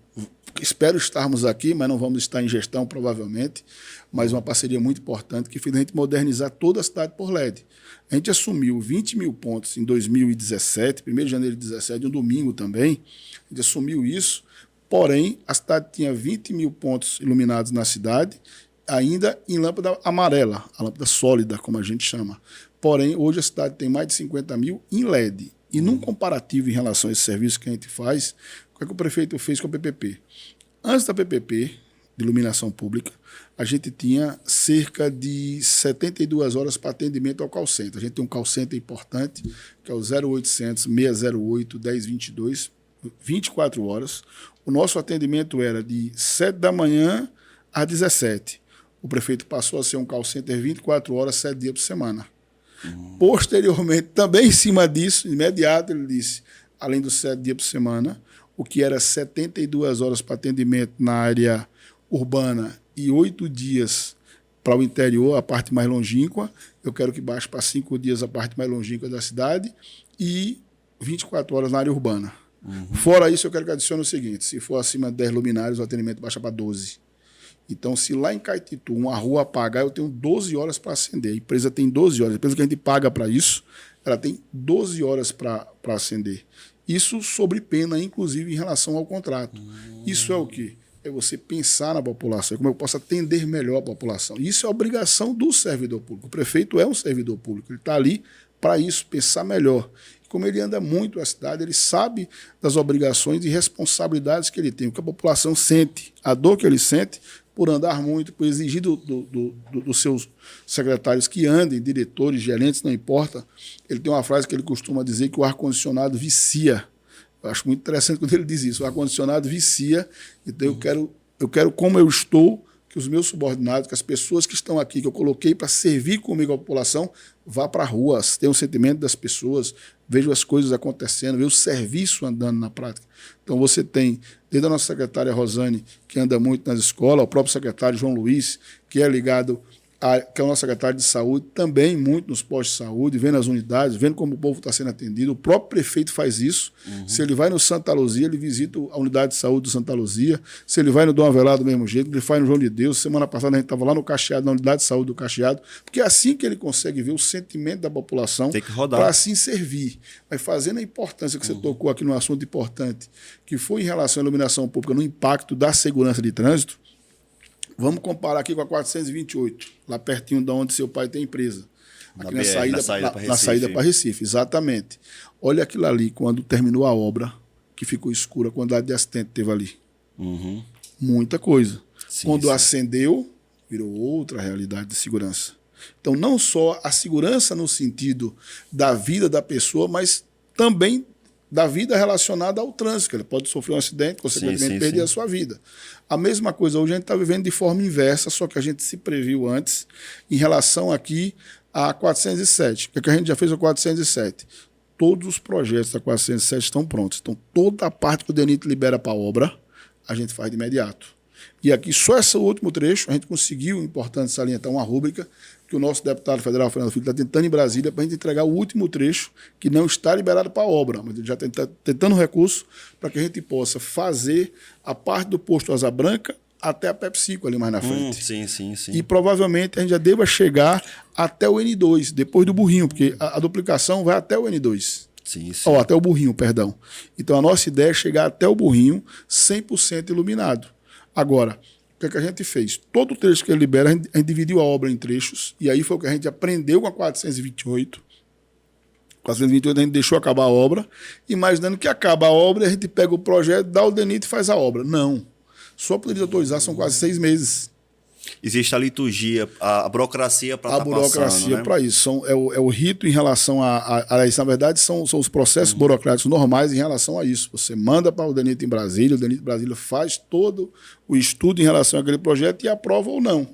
Espero estarmos aqui, mas não vamos estar em gestão, provavelmente, mas uma parceria muito importante que fez a gente modernizar toda a cidade por LED. A gente assumiu 20 mil pontos em 2017, 1º de janeiro de 2017, um domingo também, a gente assumiu isso, porém, a cidade tinha 20 mil pontos iluminados na cidade, ainda em lâmpada amarela, a lâmpada sólida, como a gente chama. Porém, hoje a cidade tem mais de 50 mil em LED. E num comparativo em relação a esse serviço que a gente faz, o que é que o prefeito fez com a PPP? Antes da PPP, de iluminação pública, a gente tinha cerca de 72 horas para atendimento ao call center. A gente tem um call center importante, que é o 0800 608 1022, 24 horas. O nosso atendimento era de 7 da manhã às 17. O prefeito passou a ser um call center 24 horas, 7 dias por semana. Posteriormente, também em cima disso, imediato, ele disse, além dos 7 dias por semana, o que era 72 horas para atendimento na área urbana e 8 dias para o interior, a parte mais longínqua, eu quero que baixe para 5 dias a parte mais longínqua da cidade e 24 horas na área urbana. Fora isso, eu quero que adicione o seguinte, se for acima de 10 luminários, o atendimento baixa para 12. Então, se lá em Caetitu uma rua apagar, eu tenho 12 horas para acender. A empresa tem 12 horas. A empresa que a gente paga para isso, ela tem 12 horas para acender. Isso sobre pena, inclusive, em relação ao contrato. Isso é o quê? É você pensar na população, como eu posso atender melhor a população. Isso é obrigação do servidor público. O prefeito é um servidor público. Ele está ali para isso, pensar melhor. Como ele anda muito a cidade, ele sabe das obrigações e responsabilidades que ele tem, o que a população sente, a dor que ele sente, por andar muito, por exigir dos seus secretários que andem, diretores, gerentes, não importa. Ele tem uma frase que ele costuma dizer que o ar-condicionado vicia. Eu acho muito interessante quando ele diz isso. O ar-condicionado vicia, então eu quero como eu estou, que os meus subordinados, que as pessoas que estão aqui, que eu coloquei para servir comigo a população, vá para a rua, tenha um sentimento das pessoas, veja as coisas acontecendo, veja o serviço andando na prática. Então você tem, desde a nossa secretária Rosane, que anda muito nas escolas, o próprio secretário João Luiz, que é ligado, que é o nosso secretário de saúde, também muito nos postos de saúde, vendo as unidades, vendo como o povo está sendo atendido. O próprio prefeito faz isso. Se ele vai no Santa Luzia, ele visita a unidade de saúde do Santa Luzia. Se ele vai no Dom Avelar do mesmo jeito, ele faz no João de Deus. Semana passada a gente estava lá no Cacheado, na unidade de saúde do Cacheado, porque é assim que ele consegue ver o sentimento da população para assim servir. Mas fazendo a importância que você tocou aqui no assunto importante, que foi em relação à iluminação pública, no impacto da segurança de trânsito, vamos comparar aqui com a 428, lá pertinho de onde seu pai tem empresa. Aqui na saída para Recife, exatamente. Olha aquilo ali, quando terminou a obra, que ficou escura, a quantidade de acidente teve ali. Muita coisa. Sim, quando acendeu, virou outra realidade de segurança. Então, não só a segurança no sentido da vida da pessoa, mas também da vida relacionada ao trânsito. Ele pode sofrer um acidente, consequentemente perder a sua vida. A mesma coisa, hoje a gente está vivendo de forma inversa, só que a gente se previu antes em relação aqui a 407. O que a gente já fez a 407? Todos os projetos da 407 estão prontos. Então, toda a parte que o DENIT libera para a obra, a gente faz de imediato. E aqui, só esse último trecho, a gente conseguiu, importante salientar, uma rúbrica que o nosso deputado federal, Fernando Filho, está tentando em Brasília para a gente entregar o último trecho que não está liberado para a obra, mas ele já está tentando recurso para que a gente possa fazer a parte do posto Asa Branca até a PepsiCo ali mais na frente. Sim. E provavelmente a gente já deva chegar até o N2, depois do burrinho, porque a duplicação vai até o N2. Sim. Até o burrinho, perdão. Então a nossa ideia é chegar até o burrinho 100% iluminado. Agora, o que, é que a gente fez? Todo o trecho que ele libera, a gente dividiu a obra em trechos, e aí foi o que a gente aprendeu com a 428. 428 a gente deixou acabar a obra, imaginando que acaba a obra, a gente pega o projeto, dá o DENIT e faz a obra. Não. Só para eles autorizar são quase 6 meses. Existe a liturgia, a burocracia para estar passando. A burocracia para isso. É o rito em relação a isso. Na verdade, são os processos burocráticos normais em relação a isso. Você manda para o DENIT em Brasília, o DENIT em Brasília faz todo o estudo em relação àquele projeto e aprova ou não.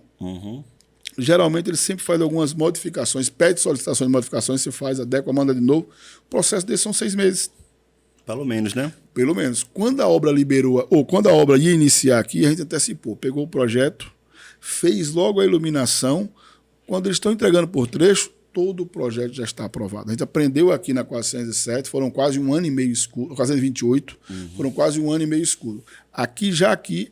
Geralmente, ele sempre faz algumas modificações, pede solicitações de modificações, se faz, adequa, manda de novo. O processo desse são 6 meses. Pelo menos, né? Pelo menos. Quando a obra liberou, ou quando a obra ia iniciar aqui, a gente antecipou, pegou o projeto, fez logo a iluminação. Quando eles estão entregando por trecho, todo o projeto já está aprovado. A gente aprendeu aqui na 407, foram quase um ano e meio escuro, 428, foram quase um ano e meio escuro. Aqui,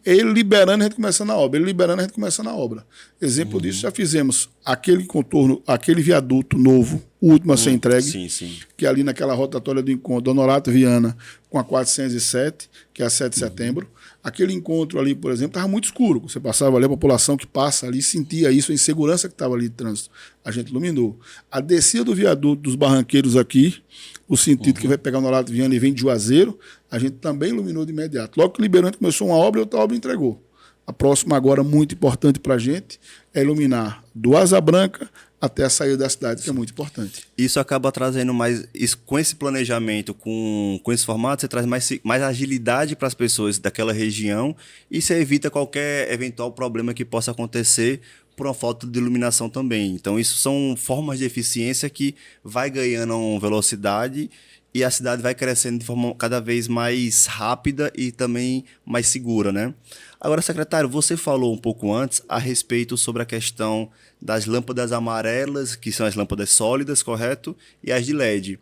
ele liberando, a gente começando a obra. Ele liberando, a gente começando a obra. Exemplo disso, já fizemos aquele contorno, aquele viaduto novo, o último a ser entregue, que é ali naquela rotatória do encontro do Honorato Viana com a 407, que é a 7 de setembro. Aquele encontro ali, por exemplo, estava muito escuro. Você passava ali, a população que passa ali sentia isso, a insegurança que estava ali de trânsito. A gente iluminou. A descida do viaduto dos Barranqueiros aqui, o sentido que vai pegar o Honorato Viana e vem de Juazeiro, a gente também iluminou de imediato. Logo que liberou, a gente começou uma obra e outra obra entregou. A próxima agora, muito importante para a gente, é iluminar do Asa Branca até a saída da cidade, que é muito importante. Isso acaba trazendo mais, com esse planejamento, com esse formato, você traz mais agilidade para as pessoas daquela região e você evita qualquer eventual problema que possa acontecer por uma falta de iluminação também. Então, isso são formas de eficiência que vai ganhando velocidade e a cidade vai crescendo de forma cada vez mais rápida e também mais segura, né? Agora, secretário, você falou um pouco antes a respeito sobre a questão das lâmpadas amarelas, que são as lâmpadas sólidas, correto? E as de LED.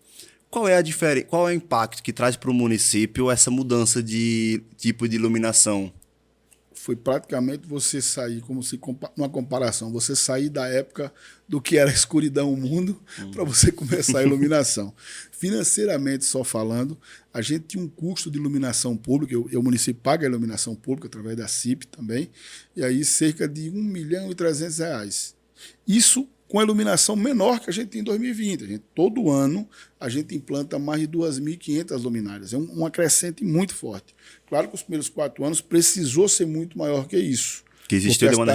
Qual é o impacto que traz para o município essa mudança de tipo de iluminação? Foi praticamente você sair, como se numa comparação, você sair da época do que era escuridão o mundo para você começar a iluminação. Financeiramente, só falando, a gente tinha um custo de iluminação pública, o município paga a iluminação pública através da CIP também, e aí cerca de R$1.300.000. Isso com a iluminação menor que a gente tem em 2020. Todo ano a gente implanta mais de 2.500 luminárias. É uma crescente muito forte. Claro que os primeiros 4 anos precisou ser muito maior que isso. Que existiu uma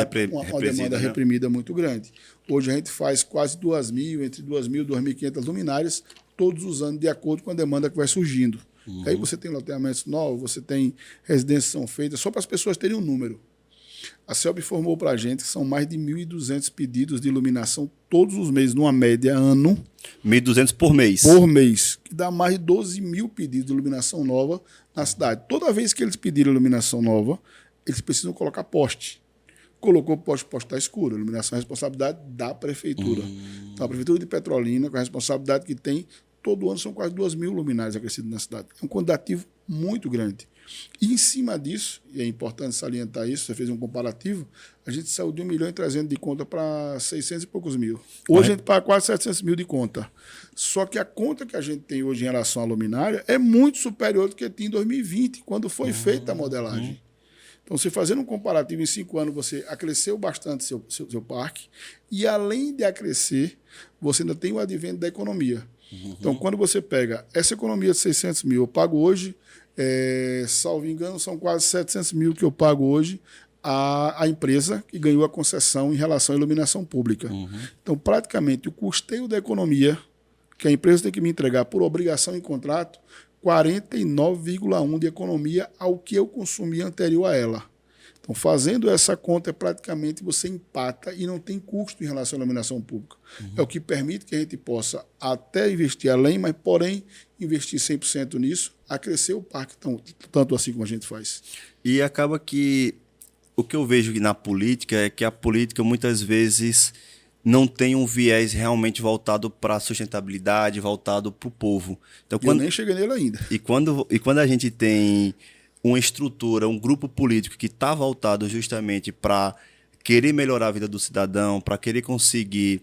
demanda reprimida muito grande. Hoje a gente faz quase 2.000, entre 2.000 e 2.500 luminárias todos os anos, de acordo com a demanda que vai surgindo. Aí você tem loteamentos novos, você tem residências que são feitas, só para as pessoas terem um número. A CELB informou para a gente que são mais de 1.200 pedidos de iluminação todos os meses, numa média ano. 1.200 por mês? Por mês, que dá mais de 12 mil pedidos de iluminação nova na cidade. Toda vez que eles pedirem iluminação nova, eles precisam colocar poste. Colocou poste está escuro. A iluminação é responsabilidade da prefeitura. Então, a prefeitura de Petrolina, com a responsabilidade que tem, todo ano são quase 2.000 luminárias acrescidas na cidade. É um quantitativo muito grande. E em cima disso, e é importante salientar isso, você fez um comparativo, a gente saiu de 1.300.000 de conta para 600 e poucos mil. Hoje a gente paga quase 700 mil de conta. Só que a conta que a gente tem hoje em relação à luminária é muito superior do que tinha em 2020, quando foi feita a modelagem. Então, você fazendo um comparativo em 5 anos, você acresceu bastante seu parque, e além de acrescer, você ainda tem o advento da economia. Então, quando você pega essa economia de 600 mil, eu pago hoje, salvo engano, são quase 700 mil que eu pago hoje à empresa que ganhou a concessão em relação à iluminação pública. Então, praticamente, o custeio da economia, que a empresa tem que me entregar por obrigação em contrato 49,1 de economia ao que eu consumi anterior a ela. Então, fazendo essa conta, praticamente você empata e não tem custo em relação à iluminação pública. É o que permite que a gente possa até investir além, mas, porém, investir 100% nisso, a crescer o parque, tanto assim como a gente faz. E acaba que o que eu vejo na política é que a política muitas vezes não tem um viés realmente voltado para a sustentabilidade, voltado para o povo. Então, Eu nem cheguei nele ainda. E quando a gente tem uma estrutura, um grupo político que está voltado justamente para querer melhorar a vida do cidadão, para querer conseguir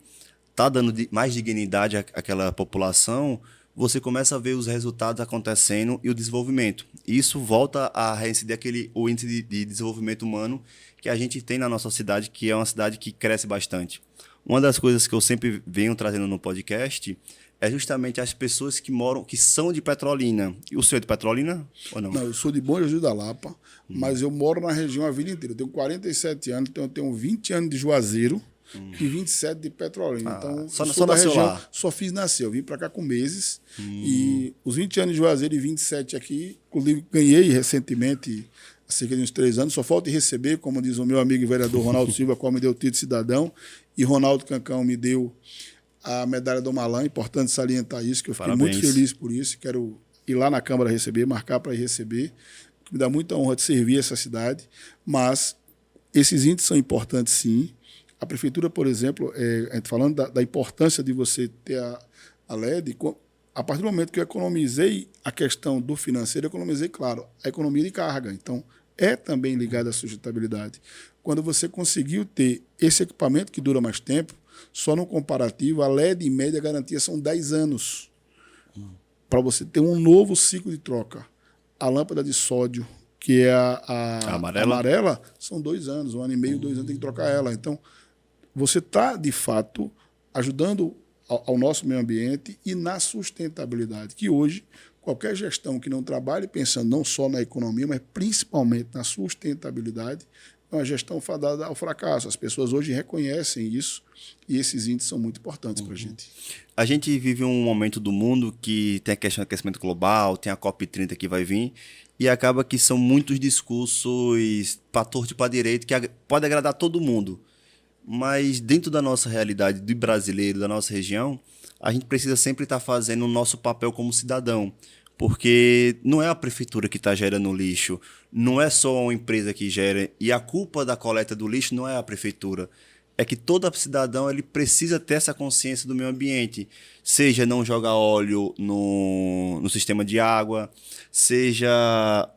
estar dando mais dignidade àquela população, você começa a ver os resultados acontecendo e o desenvolvimento. Isso volta a reincidir o índice de desenvolvimento humano que a gente tem na nossa cidade, que é uma cidade que cresce bastante. Uma das coisas que eu sempre venho trazendo no podcast é justamente as pessoas que são de Petrolina. E o senhor é de Petrolina ou não? Não, eu sou de Bom Jesus da Lapa, mas eu moro na região a vida inteira. Eu tenho 47 anos, então eu tenho 20 anos de Juazeiro e 27 de Petrolina. Então, só da nasceu região, lá? só fiz nascer. Eu vim para cá com meses. E os 20 anos de Juazeiro e 27 aqui, inclusive ganhei recentemente, há cerca de uns 3 anos. Só falta receber, como diz o meu amigo e vereador Ronaldo Silva, qual me deu o título de cidadão, e Ronaldo Cancão me deu a medalha do Malan. Importante salientar isso, que eu fiquei muito feliz por isso. Quero ir lá na Câmara receber, marcar para ir receber. Me dá muita honra de servir essa cidade. Mas esses índices são importantes, sim. A prefeitura, por exemplo, a gente falando da importância de você ter a LED, a partir do momento que eu economizei a questão do financeiro, eu economizei, claro, a economia de carga. Então, é também ligado à sustentabilidade. Quando você conseguiu ter esse equipamento que dura mais tempo, só no comparativo, a LED, em média, a garantia são 10 anos. Para você ter um novo ciclo de troca. A lâmpada de sódio, que é a amarela, são 2 anos, 1 ano e meio, 2 anos, tem que trocar ela. Então, você está, de fato, ajudando ao nosso meio ambiente e na sustentabilidade, que hoje, qualquer gestão que não trabalhe pensando não só na economia, mas principalmente na sustentabilidade, é uma gestão fadada ao fracasso. As pessoas hoje reconhecem isso e esses índices são muito importantes para a gente. A gente vive um momento do mundo que tem a questão do aquecimento global, tem a COP30 que vai vir, e acaba que são muitos discursos para torto e para direito que pode agradar todo mundo. Mas dentro da nossa realidade de brasileiro, da nossa região, a gente precisa sempre estar fazendo o nosso papel como cidadão. Porque não é a prefeitura que está gerando lixo, não é só uma empresa que gera, e a culpa da coleta do lixo não é a prefeitura. É que todo cidadão ele precisa ter essa consciência do meio ambiente, seja não jogar óleo no sistema de água, seja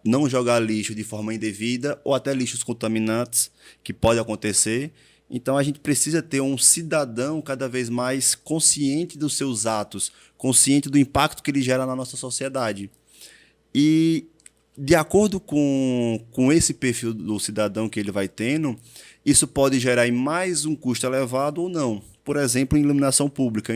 não jogar lixo de forma indevida, ou até lixos contaminantes, que pode acontecer. Então, a gente precisa ter um cidadão cada vez mais consciente dos seus atos, consciente do impacto que ele gera na nossa sociedade. E, de acordo com esse perfil do cidadão que ele vai tendo, isso pode gerar mais um custo elevado ou não. Por exemplo, em iluminação pública,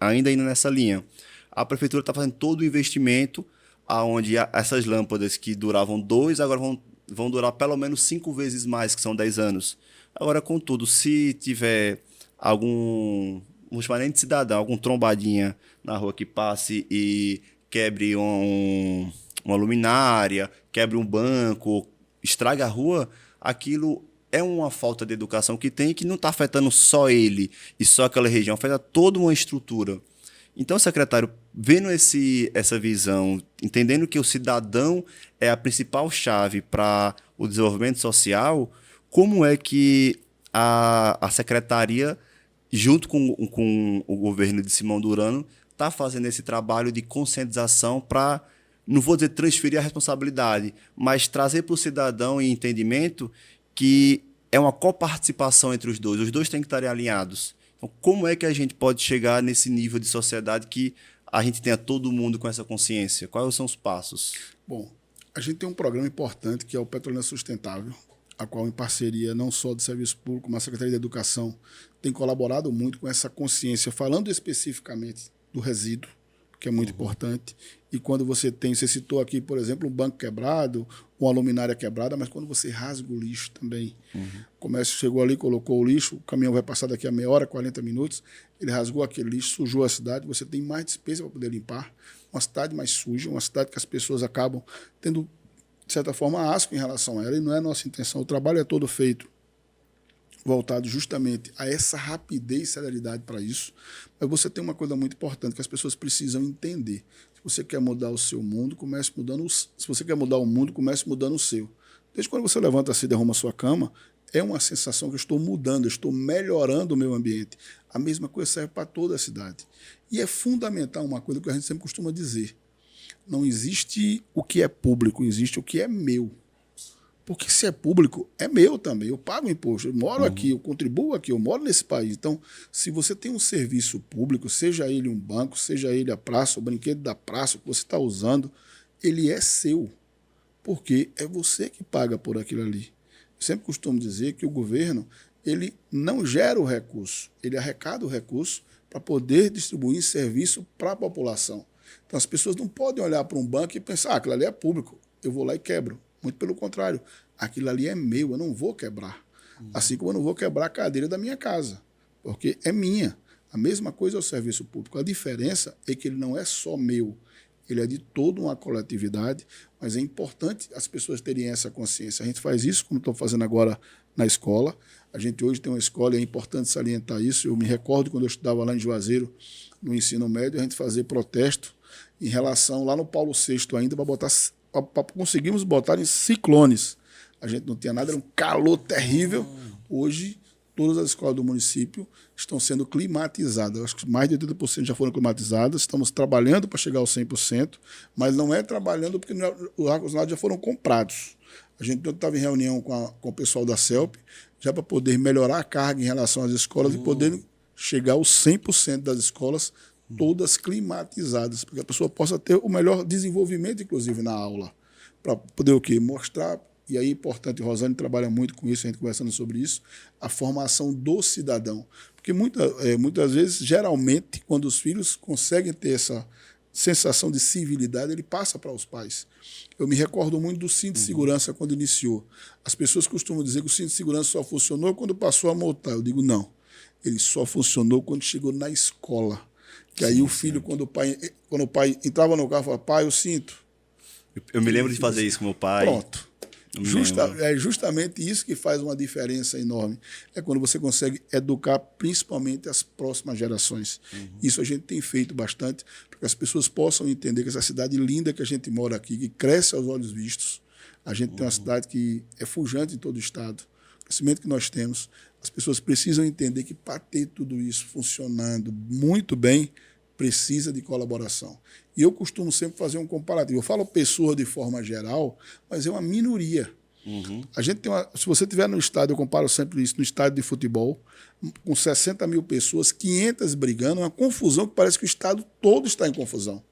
ainda indo nessa linha. A prefeitura está fazendo todo o investimento, onde essas lâmpadas que duravam 2, agora vão durar pelo menos 5 vezes mais, que são 10 anos. Agora, contudo, se tiver algum, vamos chamar nem de cidadão, algum trombadinha na rua que passe e quebre uma luminária, quebre um banco, estraga a rua, aquilo é uma falta de educação que tem, que não está afetando só ele e só aquela região, afeta toda uma estrutura. Então, secretário, vendo essa visão, entendendo que o cidadão é a principal chave para o desenvolvimento social, como é que a secretaria, junto com o governo de Simão Durano, está fazendo esse trabalho de conscientização para, não vou dizer transferir a responsabilidade, mas trazer para o cidadão e entendimento que é uma coparticipação entre os dois têm que estar alinhados. Então, como é que a gente pode chegar nesse nível de sociedade que a gente tenha todo mundo com essa consciência? Quais são os passos? Bom, a gente tem um programa importante que é o Petrolina Sustentável, a qual, em parceria não só do Serviço Público, mas a Secretaria de Educação, tem colaborado muito com essa consciência, falando especificamente do resíduo, que é muito importante. E quando você citou aqui, por exemplo, um banco quebrado, uma luminária quebrada, mas quando você rasga o lixo também. O comércio chegou ali, colocou o lixo, o caminhão vai passar daqui a meia hora, 40 minutos, ele rasgou aquele lixo, sujou a cidade, você tem mais despesa para poder limpar, uma cidade mais suja, uma cidade que as pessoas acabam tendo, de certa forma, asco em relação a ela, e não é a nossa intenção. O trabalho é todo feito voltado justamente a essa rapidez e celeridade para isso. Mas você tem uma coisa muito importante que as pessoas precisam entender. Se você quer mudar o seu mundo, comece mudando se você quer mudar o mundo, comece mudando o seu. Desde quando você levanta assim e arruma a sua cama, é uma sensação que eu estou mudando, eu estou melhorando o meu ambiente. A mesma coisa serve para toda a cidade. E é fundamental uma coisa que a gente sempre costuma dizer. Não existe o que é público, existe o que é meu. Porque se é público, é meu também. Eu pago imposto, eu moro aqui, eu contribuo aqui, eu moro nesse país. Então, se você tem um serviço público, seja ele um banco, seja ele a praça, o brinquedo da praça que você está usando, ele é seu. Porque é você que paga por aquilo ali. Eu sempre costumo dizer que o governo ele não gera o recurso, ele arrecada o recurso para poder distribuir serviço para a população. Então, as pessoas não podem olhar para um banco e pensar, aquilo ali é público, eu vou lá e quebro. Muito pelo contrário, aquilo ali é meu, eu não vou quebrar. Assim como eu não vou quebrar a cadeira da minha casa, porque é minha. A mesma coisa é o serviço público. A diferença é que ele não é só meu, ele é de toda uma coletividade, mas é importante as pessoas terem essa consciência. A gente faz isso, como estou fazendo agora na escola. A gente hoje tem uma escola e é importante salientar isso. Eu me recordo quando eu estudava lá em Juazeiro, no ensino médio, a gente fazia protesto em relação, lá no Paulo VI ainda, para conseguirmos botar em ciclones. A gente não tinha nada, era um calor terrível. Hoje, todas as escolas do município estão sendo climatizadas. Acho que mais de 80% já foram climatizadas. Estamos trabalhando para chegar aos 100%, mas não é trabalhando porque os ar-condicionados já foram comprados. A gente estava em reunião com o pessoal da CELP, já para poder melhorar a carga em relação às escolas e poder chegar aos 100% das escolas todas climatizadas, para que a pessoa possa ter o melhor desenvolvimento, inclusive, na aula. Para poder o quê? Mostrar, e aí é importante, Rosane trabalha muito com isso, a gente conversando sobre isso, a formação do cidadão. Porque muitas vezes, geralmente, quando os filhos conseguem ter essa sensação de civilidade, ele passa para os pais. Eu me recordo muito do cinto de segurança quando iniciou. As pessoas costumam dizer que o cinto de segurança só funcionou quando passou a multar. Eu digo, não. Ele só funcionou quando chegou na escola. Que aí o filho, quando o pai entrava no carro, falava, pai, eu sinto. Eu me lembro de fazer isso com meu pai. Pronto. É justamente isso que faz uma diferença enorme. É quando você consegue educar principalmente as próximas gerações. Isso a gente tem feito bastante, para que as pessoas possam entender que essa cidade linda que a gente mora aqui, que cresce aos olhos vistos, a gente tem uma cidade que é pujante em todo o estado. O crescimento que nós temos, as pessoas precisam entender que para ter tudo isso funcionando muito bem, precisa de colaboração. E eu costumo sempre fazer um comparativo. Eu falo pessoa de forma geral, mas é uma minoria. A gente tem se você estiver no estádio, eu comparo sempre isso, no estádio de futebol, com 60 mil pessoas, 500 brigando, uma confusão que parece que o estado todo está em confusão.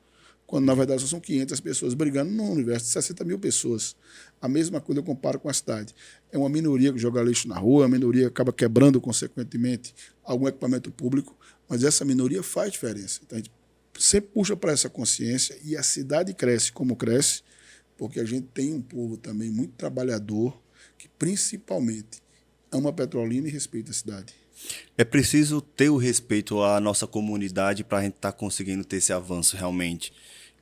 Quando, na verdade, só são 500 pessoas brigando num universo de 60 mil pessoas. A mesma coisa eu comparo com a cidade. É uma minoria que joga lixo na rua, a minoria que acaba quebrando, consequentemente, algum equipamento público, mas essa minoria faz diferença. Então, a gente sempre puxa para essa consciência e a cidade cresce como cresce, porque a gente tem um povo também muito trabalhador, que principalmente ama Petrolina e respeita a cidade. É preciso ter o respeito à nossa comunidade para a gente estar conseguindo ter esse avanço realmente.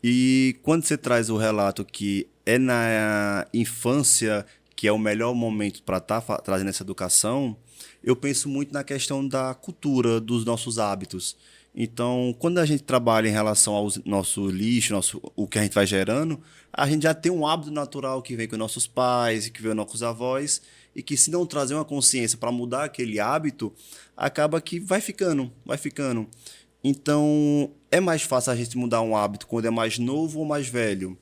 E quando você traz o relato que é na infância que é o melhor momento para estar trazendo essa educação, eu penso muito na questão da cultura, dos nossos hábitos. Então, quando a gente trabalha em relação ao nosso lixo, o que a gente vai gerando, a gente já tem um hábito natural que vem com nossos pais, que vem com nossos avós, e que se não trazer uma consciência para mudar aquele hábito, acaba que vai ficando. Então, é mais fácil a gente mudar um hábito quando é mais novo ou mais velho.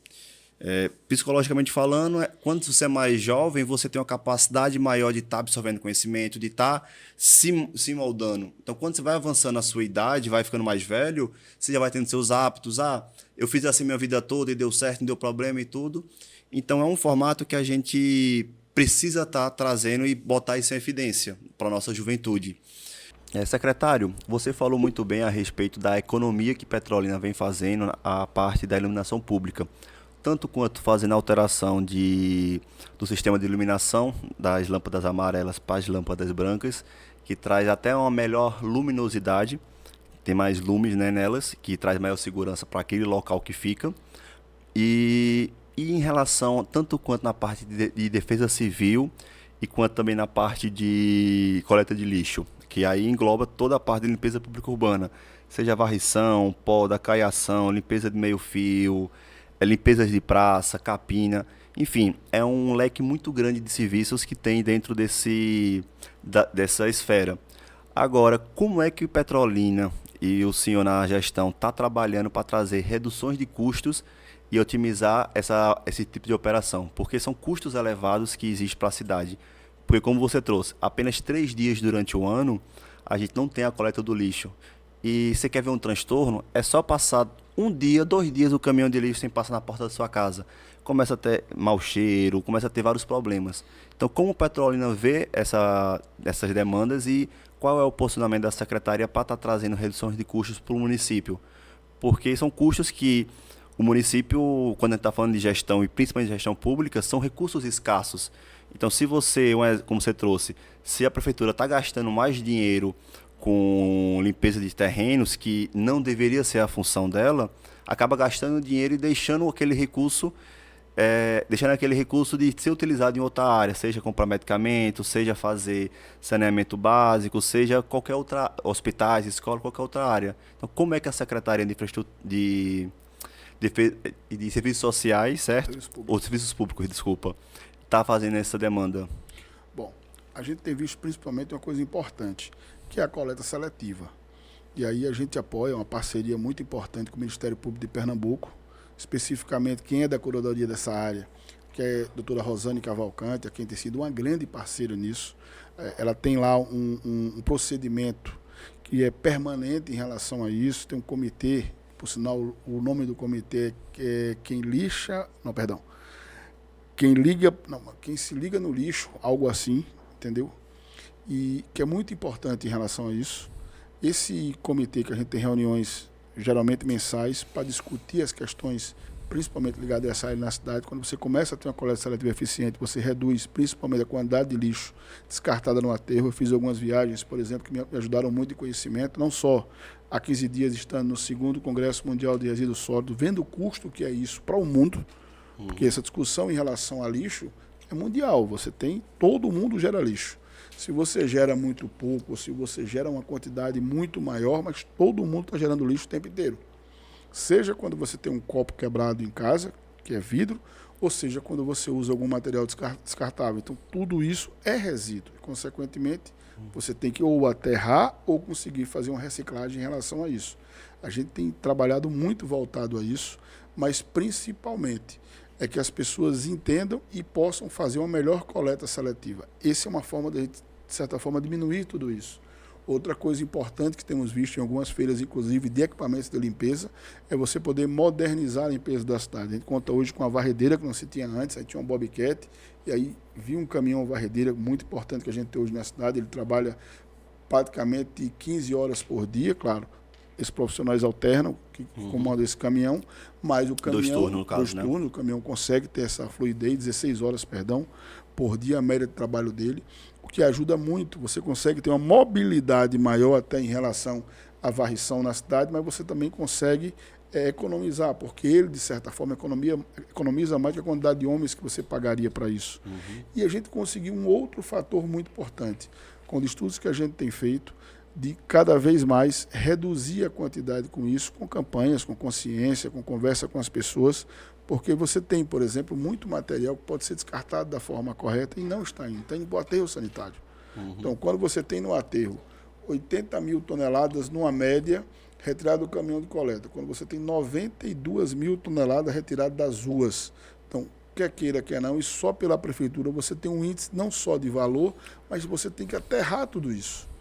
Psicologicamente falando, quando você é mais jovem, você tem uma capacidade maior de estar absorvendo conhecimento, de estar se moldando. Então, quando você vai avançando na sua idade, vai ficando mais velho, você já vai tendo seus hábitos. Eu fiz assim minha vida toda e deu certo, não deu problema e tudo. Então, é um formato que a gente precisa estar trazendo e botar isso em evidência para a nossa juventude. Secretário, você falou muito bem a respeito da economia que Petrolina vem fazendo a parte da iluminação pública, tanto quanto fazendo a alteração do sistema de iluminação das lâmpadas amarelas para as lâmpadas brancas, que traz até uma melhor luminosidade, tem mais lumes, né, nelas, que traz maior segurança para aquele local que fica. E em relação, tanto quanto na parte de defesa civil e quanto também na parte de coleta de lixo, que aí engloba toda a parte de limpeza pública urbana, seja varrição, poda, caiação, limpeza de meio-fio, limpezas de praça, capina, enfim, é um leque muito grande de serviços que tem dentro dessa esfera. Agora, como é que o Petrolina e o senhor na gestão está trabalhando para trazer reduções de custos e otimizar esse tipo de operação? Porque são custos elevados que existem para a cidade. Porque, como você trouxe, apenas 3 dias durante o ano a gente não tem a coleta do lixo. E você quer ver um transtorno? É só passar 1 dia, 2 dias o caminhão de lixo sem passar na porta da sua casa. Começa a ter mau cheiro, começa a ter vários problemas. Então, como o Petrolina vê essas demandas e qual é o posicionamento da secretaria para estar trazendo reduções de custos para o município? Porque são custos que o município, quando a gente está falando de gestão e principalmente de gestão pública, são recursos escassos. Então, se você, como você trouxe, se a prefeitura está gastando mais dinheiro com limpeza de terrenos, que não deveria ser a função dela, acaba gastando dinheiro e deixando aquele recurso de ser utilizado em outra área, seja comprar medicamento, seja fazer saneamento básico, seja qualquer outra, hospitais, escola, qualquer outra área. Então, como é que a Secretaria de Infraestrutura de Serviços Sociais, certo? Ou Serviços Públicos, desculpa, está fazendo essa demanda? Bom, a gente tem visto principalmente uma coisa importante, que é a coleta seletiva. E aí a gente apoia uma parceria muito importante com o Ministério Público de Pernambuco, especificamente quem é da curadoria dessa área, que é a doutora Rosane Cavalcante, a quem tem sido uma grande parceira nisso. Ela tem lá um procedimento que é permanente em relação a isso, tem um comitê, por sinal o nome do comitê é quem lixa, não, perdão, quem se liga no lixo, algo assim, entendeu? E que é muito importante em relação a isso. Esse comitê, que a gente tem reuniões geralmente mensais para discutir as questões, principalmente ligadas a essa área na cidade. Quando você começa a ter uma coleta seletiva eficiente, você reduz principalmente a quantidade de lixo descartada no aterro. Eu fiz algumas viagens, por exemplo, que me ajudaram muito em conhecimento, não só há 15 dias estando no 2º Congresso Mundial de Resíduos Sólidos, vendo o custo que é isso para o mundo, porque essa discussão em relação a lixo é mundial. Todo mundo gera lixo. Se você gera muito pouco, ou se você gera uma quantidade muito maior, mas todo mundo está gerando lixo o tempo inteiro. Seja quando você tem um copo quebrado em casa, que é vidro, ou seja quando você usa algum material descartável. Então, tudo isso é resíduo. E, consequentemente, você tem que ou aterrar ou conseguir fazer uma reciclagem em relação a isso. A gente tem trabalhado muito voltado a isso, mas principalmente é que as pessoas entendam e possam fazer uma melhor coleta seletiva. Essa é uma forma de certa forma, diminuir tudo isso. Outra coisa importante que temos visto em algumas feiras, inclusive, de equipamentos de limpeza, é você poder modernizar a limpeza da cidade. A gente conta hoje com a varredeira que não se tinha antes, aí tinha um bobcat, e aí vi um caminhão varredeira muito importante que a gente tem hoje na cidade. Ele trabalha praticamente 15 horas por dia, claro. Esses profissionais alternam, que comandam esse caminhão, mas o caminhão... 2 turnos, no caso, 2 turnos, o caminhão consegue ter essa fluidez, 16 horas, por dia, a média de trabalho dele, o que ajuda muito. Você consegue ter uma mobilidade maior até em relação à varrição na cidade, mas você também consegue economizar, porque ele, de certa forma, economiza mais que a quantidade de homens que você pagaria para isso. E a gente conseguiu um outro fator muito importante, com os estudos que a gente tem feito, de cada vez mais reduzir a quantidade com isso, com campanhas, com consciência, com conversa com as pessoas, porque você tem, por exemplo, muito material que pode ser descartado da forma correta e não está indo para o aterro sanitário. Então, quando você tem no aterro 80 mil toneladas numa média retirada do caminhão de coleta, quando você tem 92 mil toneladas retiradas das ruas, então, quer queira, quer não, e só pela prefeitura você tem um índice não só de valor, mas você tem que aterrar tudo isso.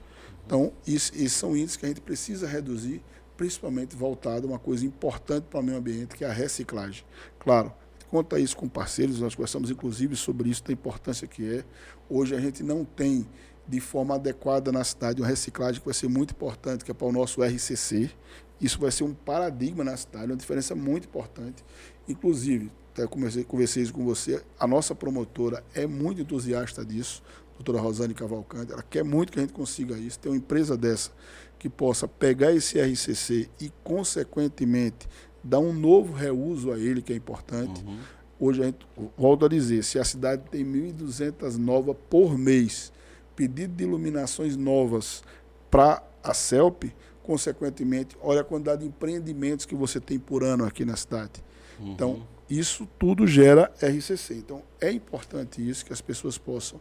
Então, esses são índices que a gente precisa reduzir, principalmente voltado a uma coisa importante para o meio ambiente, que é a reciclagem. Claro, conta isso com parceiros, nós conversamos inclusive sobre isso, da importância que é. Hoje a gente não tem de forma adequada na cidade uma reciclagem que vai ser muito importante, que é para o nosso RCC. Isso vai ser um paradigma na cidade, uma diferença muito importante. Inclusive, até conversei isso com você, a nossa promotora é muito entusiasta disso, a doutora Rosane Cavalcante, ela quer muito que a gente consiga isso, ter uma empresa dessa que possa pegar esse RCC e, consequentemente, dar um novo reuso a ele, que é importante. Hoje, a gente, volto a dizer, se a cidade tem 1.200 novas por mês, pedido de iluminações novas para a CELP, consequentemente, olha a quantidade de empreendimentos que você tem por ano aqui na cidade. Então, isso tudo gera RCC. Então, é importante isso, que as pessoas possam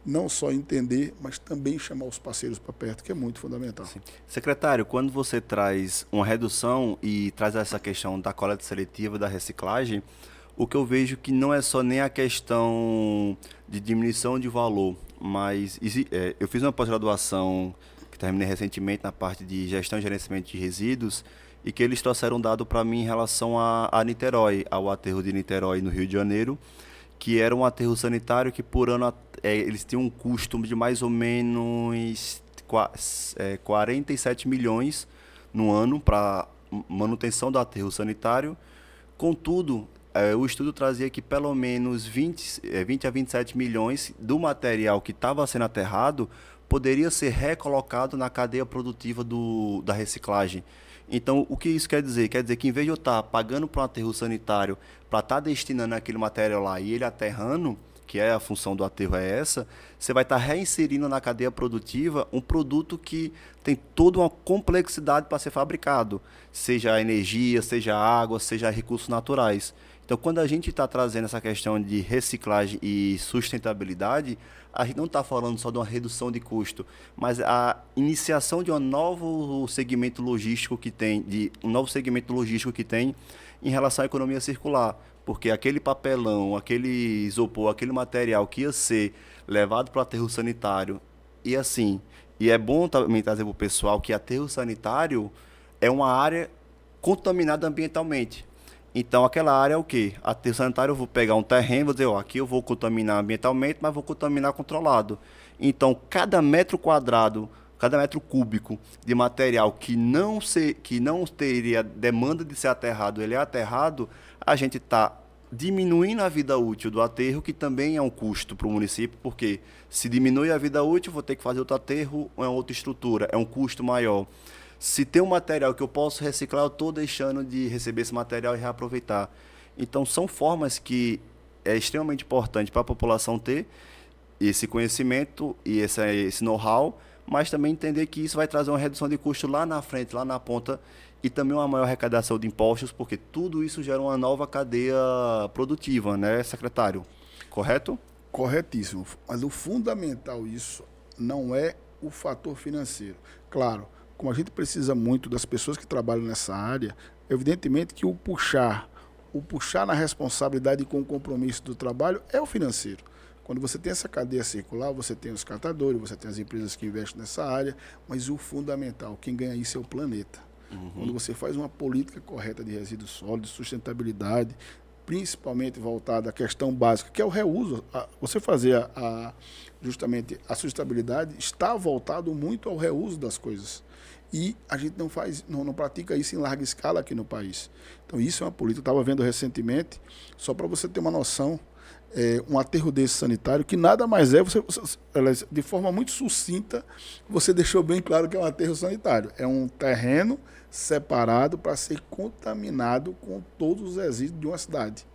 não só entender, mas também chamar os parceiros para perto, que é muito fundamental. Sim. Secretário, quando você traz uma redução e traz essa questão da coleta seletiva, da reciclagem, o que eu vejo que não é só nem a questão de diminuição de valor, mas eu fiz uma pós-graduação que terminei recentemente na parte de gestão e gerenciamento de resíduos, e que eles trouxeram um dado para mim em relação a Niterói, ao aterro de Niterói no Rio de Janeiro, que era um aterro sanitário que por ano eles tinham um custo de mais ou menos 47 milhões no ano para manutenção do aterro sanitário. Contudo, o estudo trazia que pelo menos 20 a 27 milhões do material que estava sendo aterrado poderia ser recolocado na cadeia produtiva da reciclagem. Então, o que isso quer dizer? Quer dizer que em vez de eu estar pagando para um aterro sanitário para estar destinando aquele material lá e ele aterrando, que é a função do aterro é essa, você vai estar reinserindo na cadeia produtiva um produto que tem toda uma complexidade para ser fabricado, seja a energia, seja a água, seja recursos naturais. Então, quando a gente está trazendo essa questão de reciclagem e sustentabilidade, a gente não está falando só de uma redução de custo, mas a iniciação de um novo segmento logístico que tem, em relação à economia circular, porque aquele papelão, aquele isopor, aquele material que ia ser levado para o aterro sanitário, e assim, e é bom também trazer para o pessoal que aterro sanitário é uma área contaminada ambientalmente. Então, aquela área é o quê? Aterro sanitário, eu vou pegar um terreno, vou dizer, ó, aqui eu vou contaminar ambientalmente, mas vou contaminar controlado. Então, cada metro cúbico de material que não teria demanda de ser aterrado, ele é aterrado, a gente está diminuindo a vida útil do aterro, que também é um custo para o município, porque se diminui a vida útil, vou ter que fazer outro aterro, é outra estrutura, é um custo maior. Se tem um material que eu posso reciclar, eu estou deixando de receber esse material e reaproveitar. Então, são formas que é extremamente importante para a população ter esse conhecimento e esse know-how, mas também entender que isso vai trazer uma redução de custo lá na frente, lá na ponta, e também uma maior arrecadação de impostos, porque tudo isso gera uma nova cadeia produtiva, né, secretário? Correto? Corretíssimo. Mas o fundamental isso não é o fator financeiro. Claro, como a gente precisa muito das pessoas que trabalham nessa área, evidentemente que o puxar na responsabilidade com o compromisso do trabalho é o financeiro. Quando você tem essa cadeia circular, você tem os catadores, você tem as empresas que investem nessa área, mas o fundamental, quem ganha isso é o planeta. Quando você faz uma política correta de resíduos sólidos, sustentabilidade, principalmente voltada à questão básica, que é o reuso. Você fazer justamente a sustentabilidade está voltado muito ao reuso das coisas. E a gente não pratica isso em larga escala aqui no país. Então, isso é uma política. Eu estava vendo recentemente, só para você ter uma noção, um aterro desse sanitário, que nada mais é, de forma muito sucinta, você deixou bem claro que é um aterro sanitário. É um terreno separado para ser contaminado com todos os resíduos de uma cidade.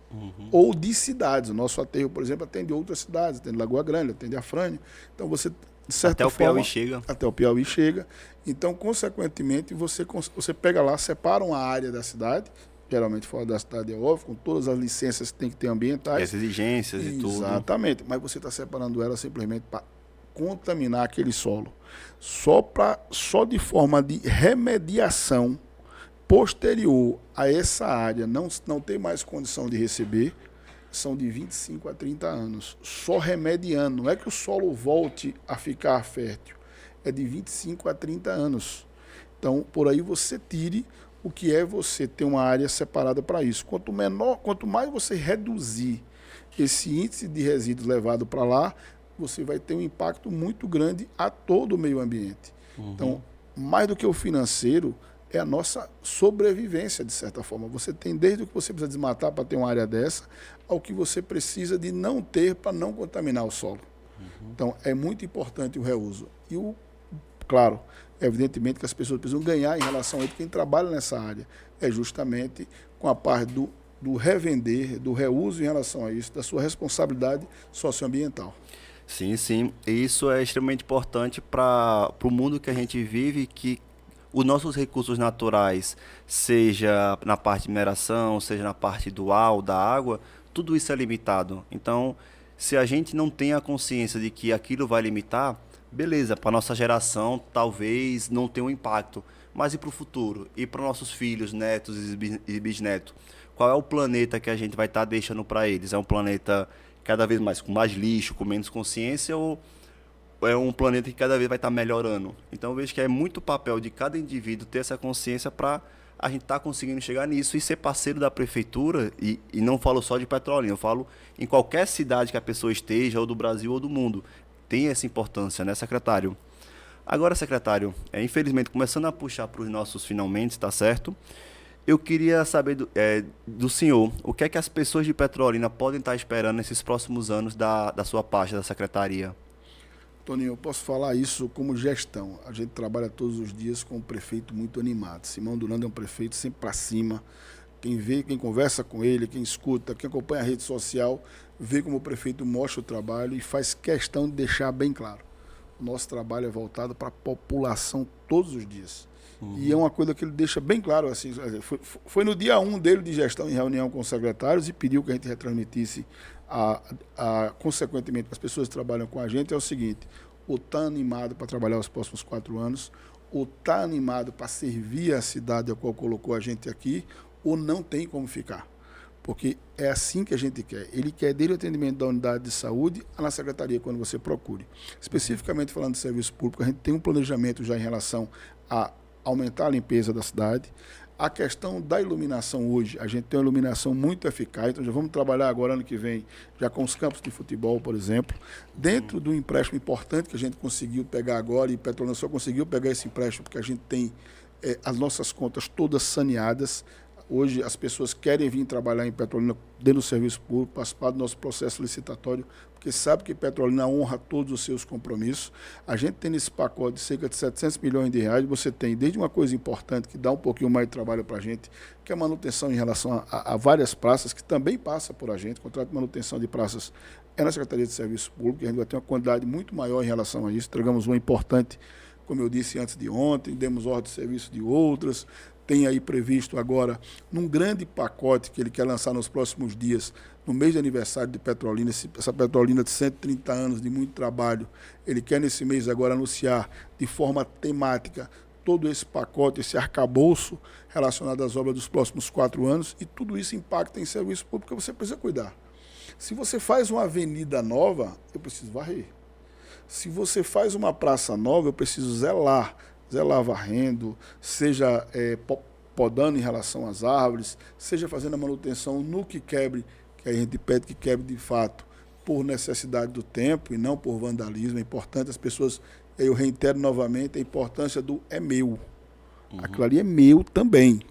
Ou de cidades. O nosso aterro, por exemplo, atende outras cidades, atende Lagoa Grande, atende Afrânio. Então, você, de certa forma... Até o Piauí chega. Então, consequentemente, você pega lá, separa uma área da cidade, geralmente fora da cidade é óbvio, com todas as licenças que tem que ter ambientais. As exigências e tudo. Exatamente. Mas você está separando ela simplesmente para contaminar aquele solo. Só de forma de remediação posterior a essa área não ter mais condição de receber, são de 25 a 30 anos. Só remediando. Não é que o solo volte a ficar fértil. É de 25 a 30 anos. Então, por aí você tire o que é você ter uma área separada para isso. Quanto mais você reduzir esse índice de resíduos levado para lá, você vai ter um impacto muito grande a todo o meio ambiente. Então, mais do que o financeiro, é a nossa sobrevivência, de certa forma. Você tem desde o que você precisa desmatar para ter uma área dessa, ao que você precisa de não ter para não contaminar o solo. Então, é muito importante o reuso. Claro, evidentemente que as pessoas precisam ganhar em relação a isso. Quem trabalha nessa área é justamente com a parte do revender, do reuso em relação a isso, da sua responsabilidade socioambiental. Sim, sim. E isso é extremamente importante para o mundo que a gente vive, que os nossos recursos naturais, seja na parte de mineração, seja na parte dual, da água, tudo isso é limitado. Então, se a gente não tem a consciência de que aquilo vai limitar, beleza, para nossa geração talvez não tenha um impacto, mas e para o futuro? E para nossos filhos, netos e bisnetos? Qual é o planeta que a gente vai estar deixando para eles? É um planeta cada vez mais com mais lixo, com menos consciência, ou é um planeta que cada vez vai estar melhorando? Então eu vejo que é muito papel de cada indivíduo ter essa consciência para a gente estar conseguindo chegar nisso e ser parceiro da prefeitura, e não falo só de Petrolina, eu falo em qualquer cidade que a pessoa esteja, ou do Brasil ou do mundo. Tem essa importância, né, secretário? Agora, secretário, infelizmente, começando a puxar para os nossos finalmente, tá certo? Eu queria saber do senhor, o que é que as pessoas de Petrolina podem estar esperando nesses próximos anos da sua pasta, da secretaria? Toninho, eu posso falar isso como gestão. A gente trabalha todos os dias com um prefeito muito animado. Simão Durando é um prefeito sempre para cima. Quem vê, quem conversa com ele, quem escuta, quem acompanha a rede social, vê como o prefeito mostra o trabalho e faz questão de deixar bem claro. O nosso trabalho é voltado para a população todos os dias. E é uma coisa que ele deixa bem claro, assim, foi no dia 1 dele de gestão, em reunião com os secretários, e pediu que a gente retransmitisse, consequentemente, as pessoas que trabalham com a gente, é o seguinte: ou está animado para trabalhar os próximos 4 anos, ou está animado para servir a cidade a qual colocou a gente aqui, ou não tem como ficar. Porque é assim que a gente quer. Ele quer desde o atendimento da unidade de saúde à na secretaria, quando você procure. Especificamente falando de serviço público, a gente tem um planejamento já em relação a aumentar a limpeza da cidade. A questão da iluminação hoje, a gente tem uma iluminação muito eficaz, então já vamos trabalhar agora ano que vem, já com os campos de futebol, por exemplo. Dentro do empréstimo importante que a gente conseguiu pegar agora, e Petrolina só conseguiu pegar esse empréstimo porque a gente tem as nossas contas todas saneadas. Hoje as pessoas querem vir trabalhar em Petrolina dentro do serviço público, participar do nosso processo licitatório, porque sabe que Petrolina honra todos os seus compromissos. A gente tem nesse pacote de cerca de 700 milhões de reais, você tem desde uma coisa importante que dá um pouquinho mais de trabalho para a gente, que é a manutenção em relação a várias praças, que também passa por a gente. O contrato de manutenção de praças é na Secretaria de Serviço Público, a gente vai ter uma quantidade muito maior em relação a isso. Entregamos uma importante, como eu disse antes de ontem, demos ordem de serviço de outras. Tem aí previsto agora, num grande pacote que ele quer lançar nos próximos dias, no mês de aniversário de Petrolina, essa Petrolina de 130 anos de muito trabalho, ele quer nesse mês agora anunciar de forma temática todo esse pacote, esse arcabouço relacionado às obras dos próximos 4 anos, e tudo isso impacta em serviço público que você precisa cuidar. Se você faz uma avenida nova, eu preciso varrer. Se você faz uma praça nova, eu preciso zelar varrendo, seja podando em relação às árvores, seja fazendo a manutenção no que quebre, que a gente pede que quebre de fato por necessidade do tempo e não por vandalismo. É importante as pessoas, eu reitero novamente, a importância do é meu. Aquilo ali é meu também.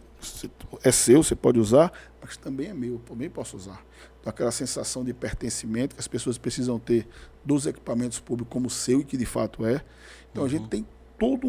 É seu, você pode usar, mas também é meu, eu também posso usar. Então, aquela sensação de pertencimento que as pessoas precisam ter dos equipamentos públicos como seu, e que de fato é. Então, a gente tem toda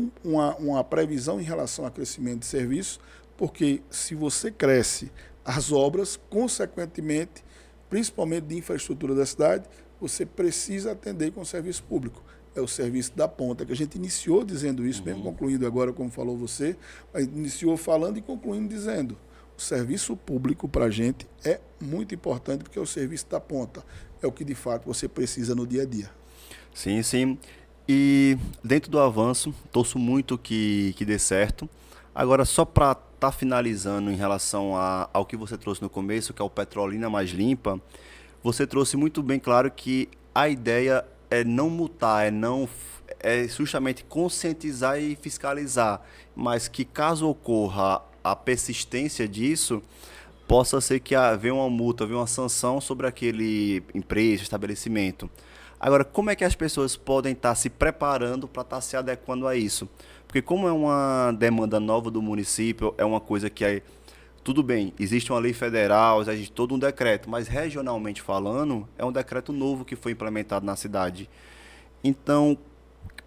uma previsão em relação ao crescimento de serviços, porque se você cresce as obras, consequentemente, principalmente de infraestrutura da cidade, você precisa atender com o serviço público. É o serviço da ponta, que a gente iniciou dizendo isso, mesmo concluindo agora, como falou você, a gente iniciou falando e concluindo dizendo: o serviço público para a gente é muito importante, porque é o serviço da ponta, é o que de fato você precisa no dia a dia. Sim, sim. E dentro do avanço, torço muito que dê certo. Agora, só para estar finalizando em relação ao que você trouxe no começo, que é o Petrolina Mais Limpa, você trouxe muito bem claro que a ideia é não multar, é justamente conscientizar e fiscalizar, mas que caso ocorra a persistência disso possa ser que haja uma multa, haja uma sanção sobre aquele empresa, estabelecimento. Agora, como é que as pessoas podem estar se preparando para estar se adequando a isso? Porque como é uma demanda nova do município, é uma coisa que é... Tudo bem, existe uma lei federal, existe todo um decreto, mas regionalmente falando, é um decreto novo que foi implementado na cidade. Então,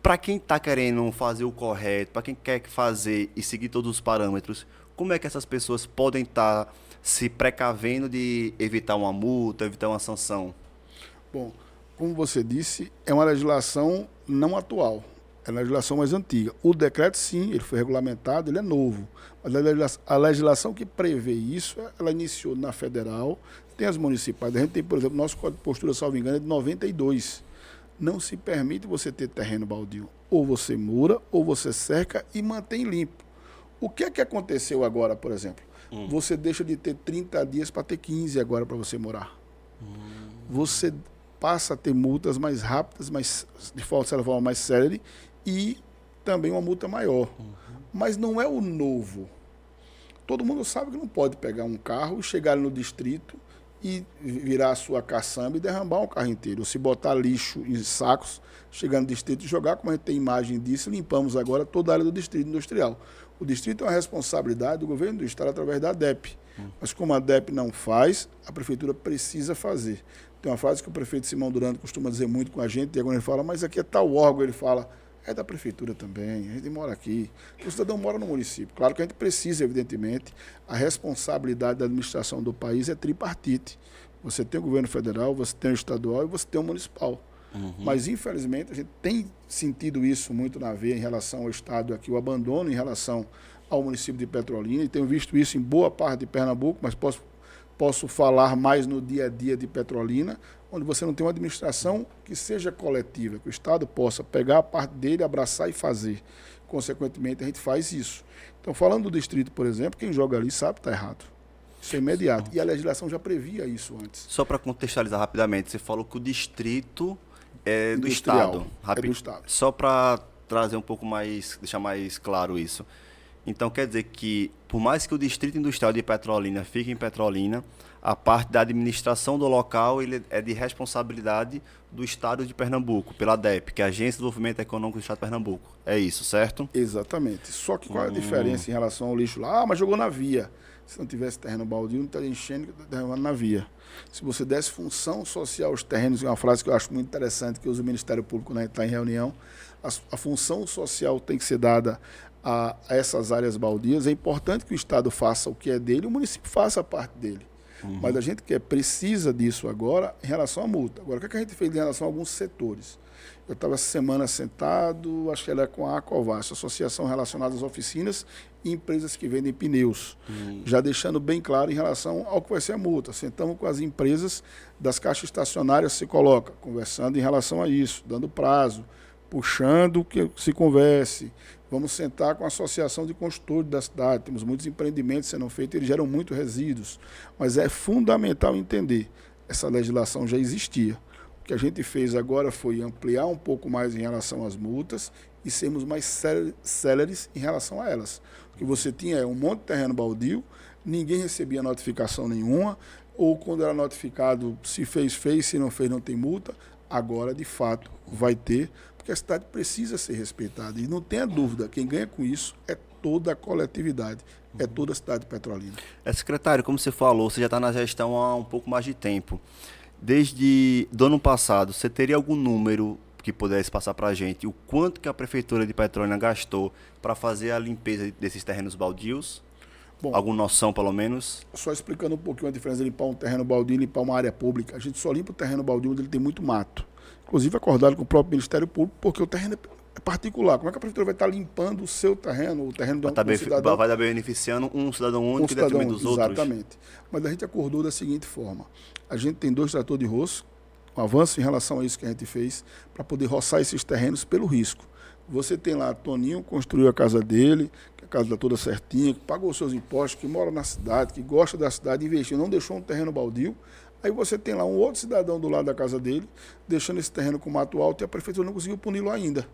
para quem está querendo fazer o correto, para quem quer fazer e seguir todos os parâmetros, como é que essas pessoas podem estar se precavendo de evitar uma multa, evitar uma sanção? Bom, como você disse, é uma legislação não atual, é uma legislação mais antiga. O decreto, sim, ele foi regulamentado, ele é novo. Mas a legislação que prevê isso, ela iniciou na federal, tem as municipais. A gente tem, por exemplo, nosso Código de Postura, salvo engano, é de 92. Não se permite você ter terreno baldio. Ou você mura, ou você cerca e mantém limpo. O que é que aconteceu agora, por exemplo? Você deixa de ter 30 dias para ter 15 agora para você morar. Você passa a ter multas mais rápidas, de forma mais célere e também uma multa maior. Mas não é o novo. Todo mundo sabe que não pode pegar um carro e chegar no distrito e virar a sua caçamba e derrambar um carro inteiro. Ou se botar lixo em sacos, chegar no distrito e jogar, como a gente tem imagem disso, limpamos agora toda a área do distrito industrial. O distrito é uma responsabilidade do governo do estado através da DEP. Mas como a DEP não faz, a prefeitura precisa fazer. Tem uma frase que o prefeito Simão Durante costuma dizer muito com a gente, e quando ele fala, mas aqui é tal órgão, ele fala, é da prefeitura também, a gente mora aqui. O cidadão mora no município. Claro que a gente precisa, evidentemente, a responsabilidade da administração do país é tripartite. Você tem o governo federal, você tem o estadual e você tem o municipal. Mas, infelizmente, a gente tem sentido isso muito na veia em relação ao Estado aqui, o abandono em relação ao município de Petrolina, e tenho visto isso em boa parte de Pernambuco, mas posso falar mais no dia a dia de Petrolina, onde você não tem uma administração que seja coletiva, que o Estado possa pegar a parte dele, abraçar e fazer. Consequentemente, a gente faz isso. Então, falando do distrito, por exemplo, quem joga ali sabe que está errado. Isso é imediato. E a legislação já previa isso antes. Só para contextualizar rapidamente, você falou que o distrito é do Industrial, Estado. é do Estado. Só para trazer um pouco mais, deixar mais claro isso. Então quer dizer que, por mais que o Distrito Industrial de Petrolina fique em Petrolina, a parte da administração do local ele é de responsabilidade do Estado de Pernambuco, pela DEP, que é a Agência de Desenvolvimento Econômico do Estado de Pernambuco. É isso, certo? Exatamente. Só que qual é a diferença em relação ao lixo lá? Ah, mas jogou na via. Se não tivesse terreno baldio, não estaria enchendo e derramando na via. Se você desse função social aos terrenos, é uma frase que eu acho muito interessante, que usa o Ministério Público quando a gente está em reunião, a função social tem que ser dada a essas áreas baldias. É importante que o Estado faça o que é dele e o município faça a parte dele. Mas a gente precisa disso agora em relação à multa. Agora, o que a gente fez em relação a alguns setores? Eu estava essa semana sentado, acho que era com a Acovast, associação relacionada às oficinas e empresas que vendem pneus, já deixando bem claro em relação ao que vai ser a multa. Sentamos com as empresas das caixas estacionárias, se coloca, conversando em relação a isso, dando prazo, puxando que se converse. Vamos sentar com a associação de construtores da cidade, temos muitos empreendimentos sendo feitos, eles geram muitos resíduos, mas é fundamental entender, essa legislação já existia. O que a gente fez agora foi ampliar um pouco mais em relação às multas e sermos mais céleres em relação a elas. O que você tinha é um monte de terreno baldio, ninguém recebia notificação nenhuma, ou quando era notificado, se fez, se não fez, não tem multa. Agora, de fato, vai ter, porque a cidade precisa ser respeitada. E não tenha dúvida, quem ganha com isso é toda a coletividade, é toda a cidade de Petrolina. Secretário, como você falou, você já está na gestão há um pouco mais de tempo. Desde do ano passado, você teria algum número que pudesse passar para a gente? O quanto que a Prefeitura de Petrolina gastou para fazer a limpeza desses terrenos baldios? Bom, alguma noção, pelo menos? Só explicando um pouquinho a diferença de limpar um terreno baldio e limpar uma área pública. A gente só limpa o terreno baldio onde ele tem muito mato. Inclusive acordado com o próprio Ministério Público, porque o terreno é particular. Como é que a Prefeitura vai estar limpando o seu terreno, o terreno do cidadão? Vai estar beneficiando um cidadão único em detrimento dos outros? Exatamente. Mas a gente acordou da seguinte forma. A gente tem 2 tratores de roço, um avanço em relação a isso que a gente fez, para poder roçar esses terrenos pelo risco. Você tem lá, Toninho construiu a casa dele, que a casa está toda certinha, que pagou os seus impostos, que mora na cidade, que gosta da cidade, investiu, não deixou um terreno baldio. Aí você tem lá um outro cidadão do lado da casa dele, deixando esse terreno com mato alto e a prefeitura não conseguiu puni-lo ainda.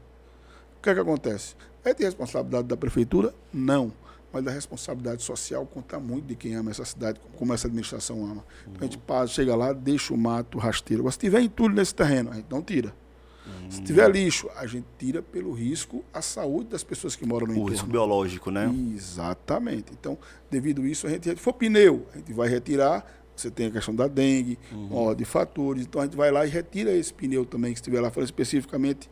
O que é que acontece? É de responsabilidade da prefeitura? Não. mas a responsabilidade social conta muito de quem ama essa cidade, como essa administração ama. Então, a gente chega lá, deixa o mato rasteiro. Agora, se tiver entulho nesse terreno, a gente não tira. Se tiver lixo, a gente tira pelo risco à saúde das pessoas que moram no entorno. O risco biológico, né? Exatamente. Então, devido a isso, se for pneu, a gente vai retirar. Você tem a questão da dengue, de fatores. Então, a gente vai lá e retira esse pneu também, que estiver lá, falando especificamente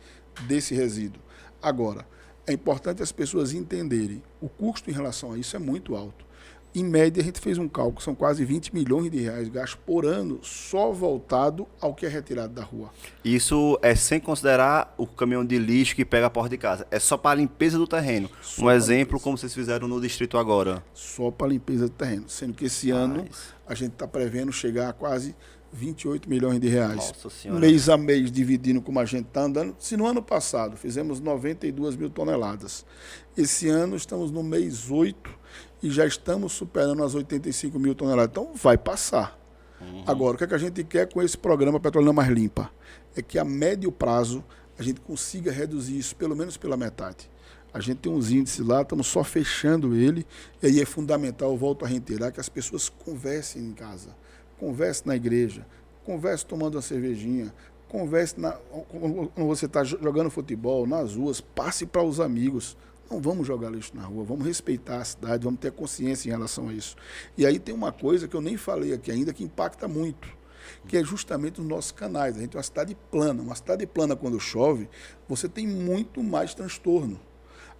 desse resíduo. Agora, é importante as pessoas entenderem, o custo em relação a isso é muito alto. Em média, a gente fez um cálculo, são quase 20 milhões de reais gastos por ano, só voltado ao que é retirado da rua. Isso é sem considerar o caminhão de lixo que pega a porta de casa. É só para a limpeza do terreno. Só um exemplo, como vocês fizeram no distrito agora. Só para a limpeza do terreno. Sendo que esse ano a gente está prevendo chegar a quase 28 milhões de reais. Nossa Senhora. Mês a mês, dividindo como a gente está andando. Se no ano passado fizemos 92 mil toneladas, esse ano estamos no mês 8 e já estamos superando as 85 mil toneladas. Então, vai passar. Agora, o que a gente quer com esse programa Petrolina Mais Limpa? É que a médio prazo a gente consiga reduzir isso pelo menos pela metade. A gente tem uns índices lá, estamos só fechando ele, e aí é fundamental, eu volto a reiterar, que as pessoas conversem em casa, conversem na igreja, conversem tomando uma cervejinha, conversem quando você está jogando futebol, nas ruas, passe para os amigos. Não vamos jogar lixo na rua, vamos respeitar a cidade, vamos ter consciência em relação a isso. E aí tem uma coisa que eu nem falei aqui ainda, que impacta muito, que é justamente os nossos canais. A gente tem uma cidade plana. Uma cidade plana, quando chove, você tem muito mais transtorno.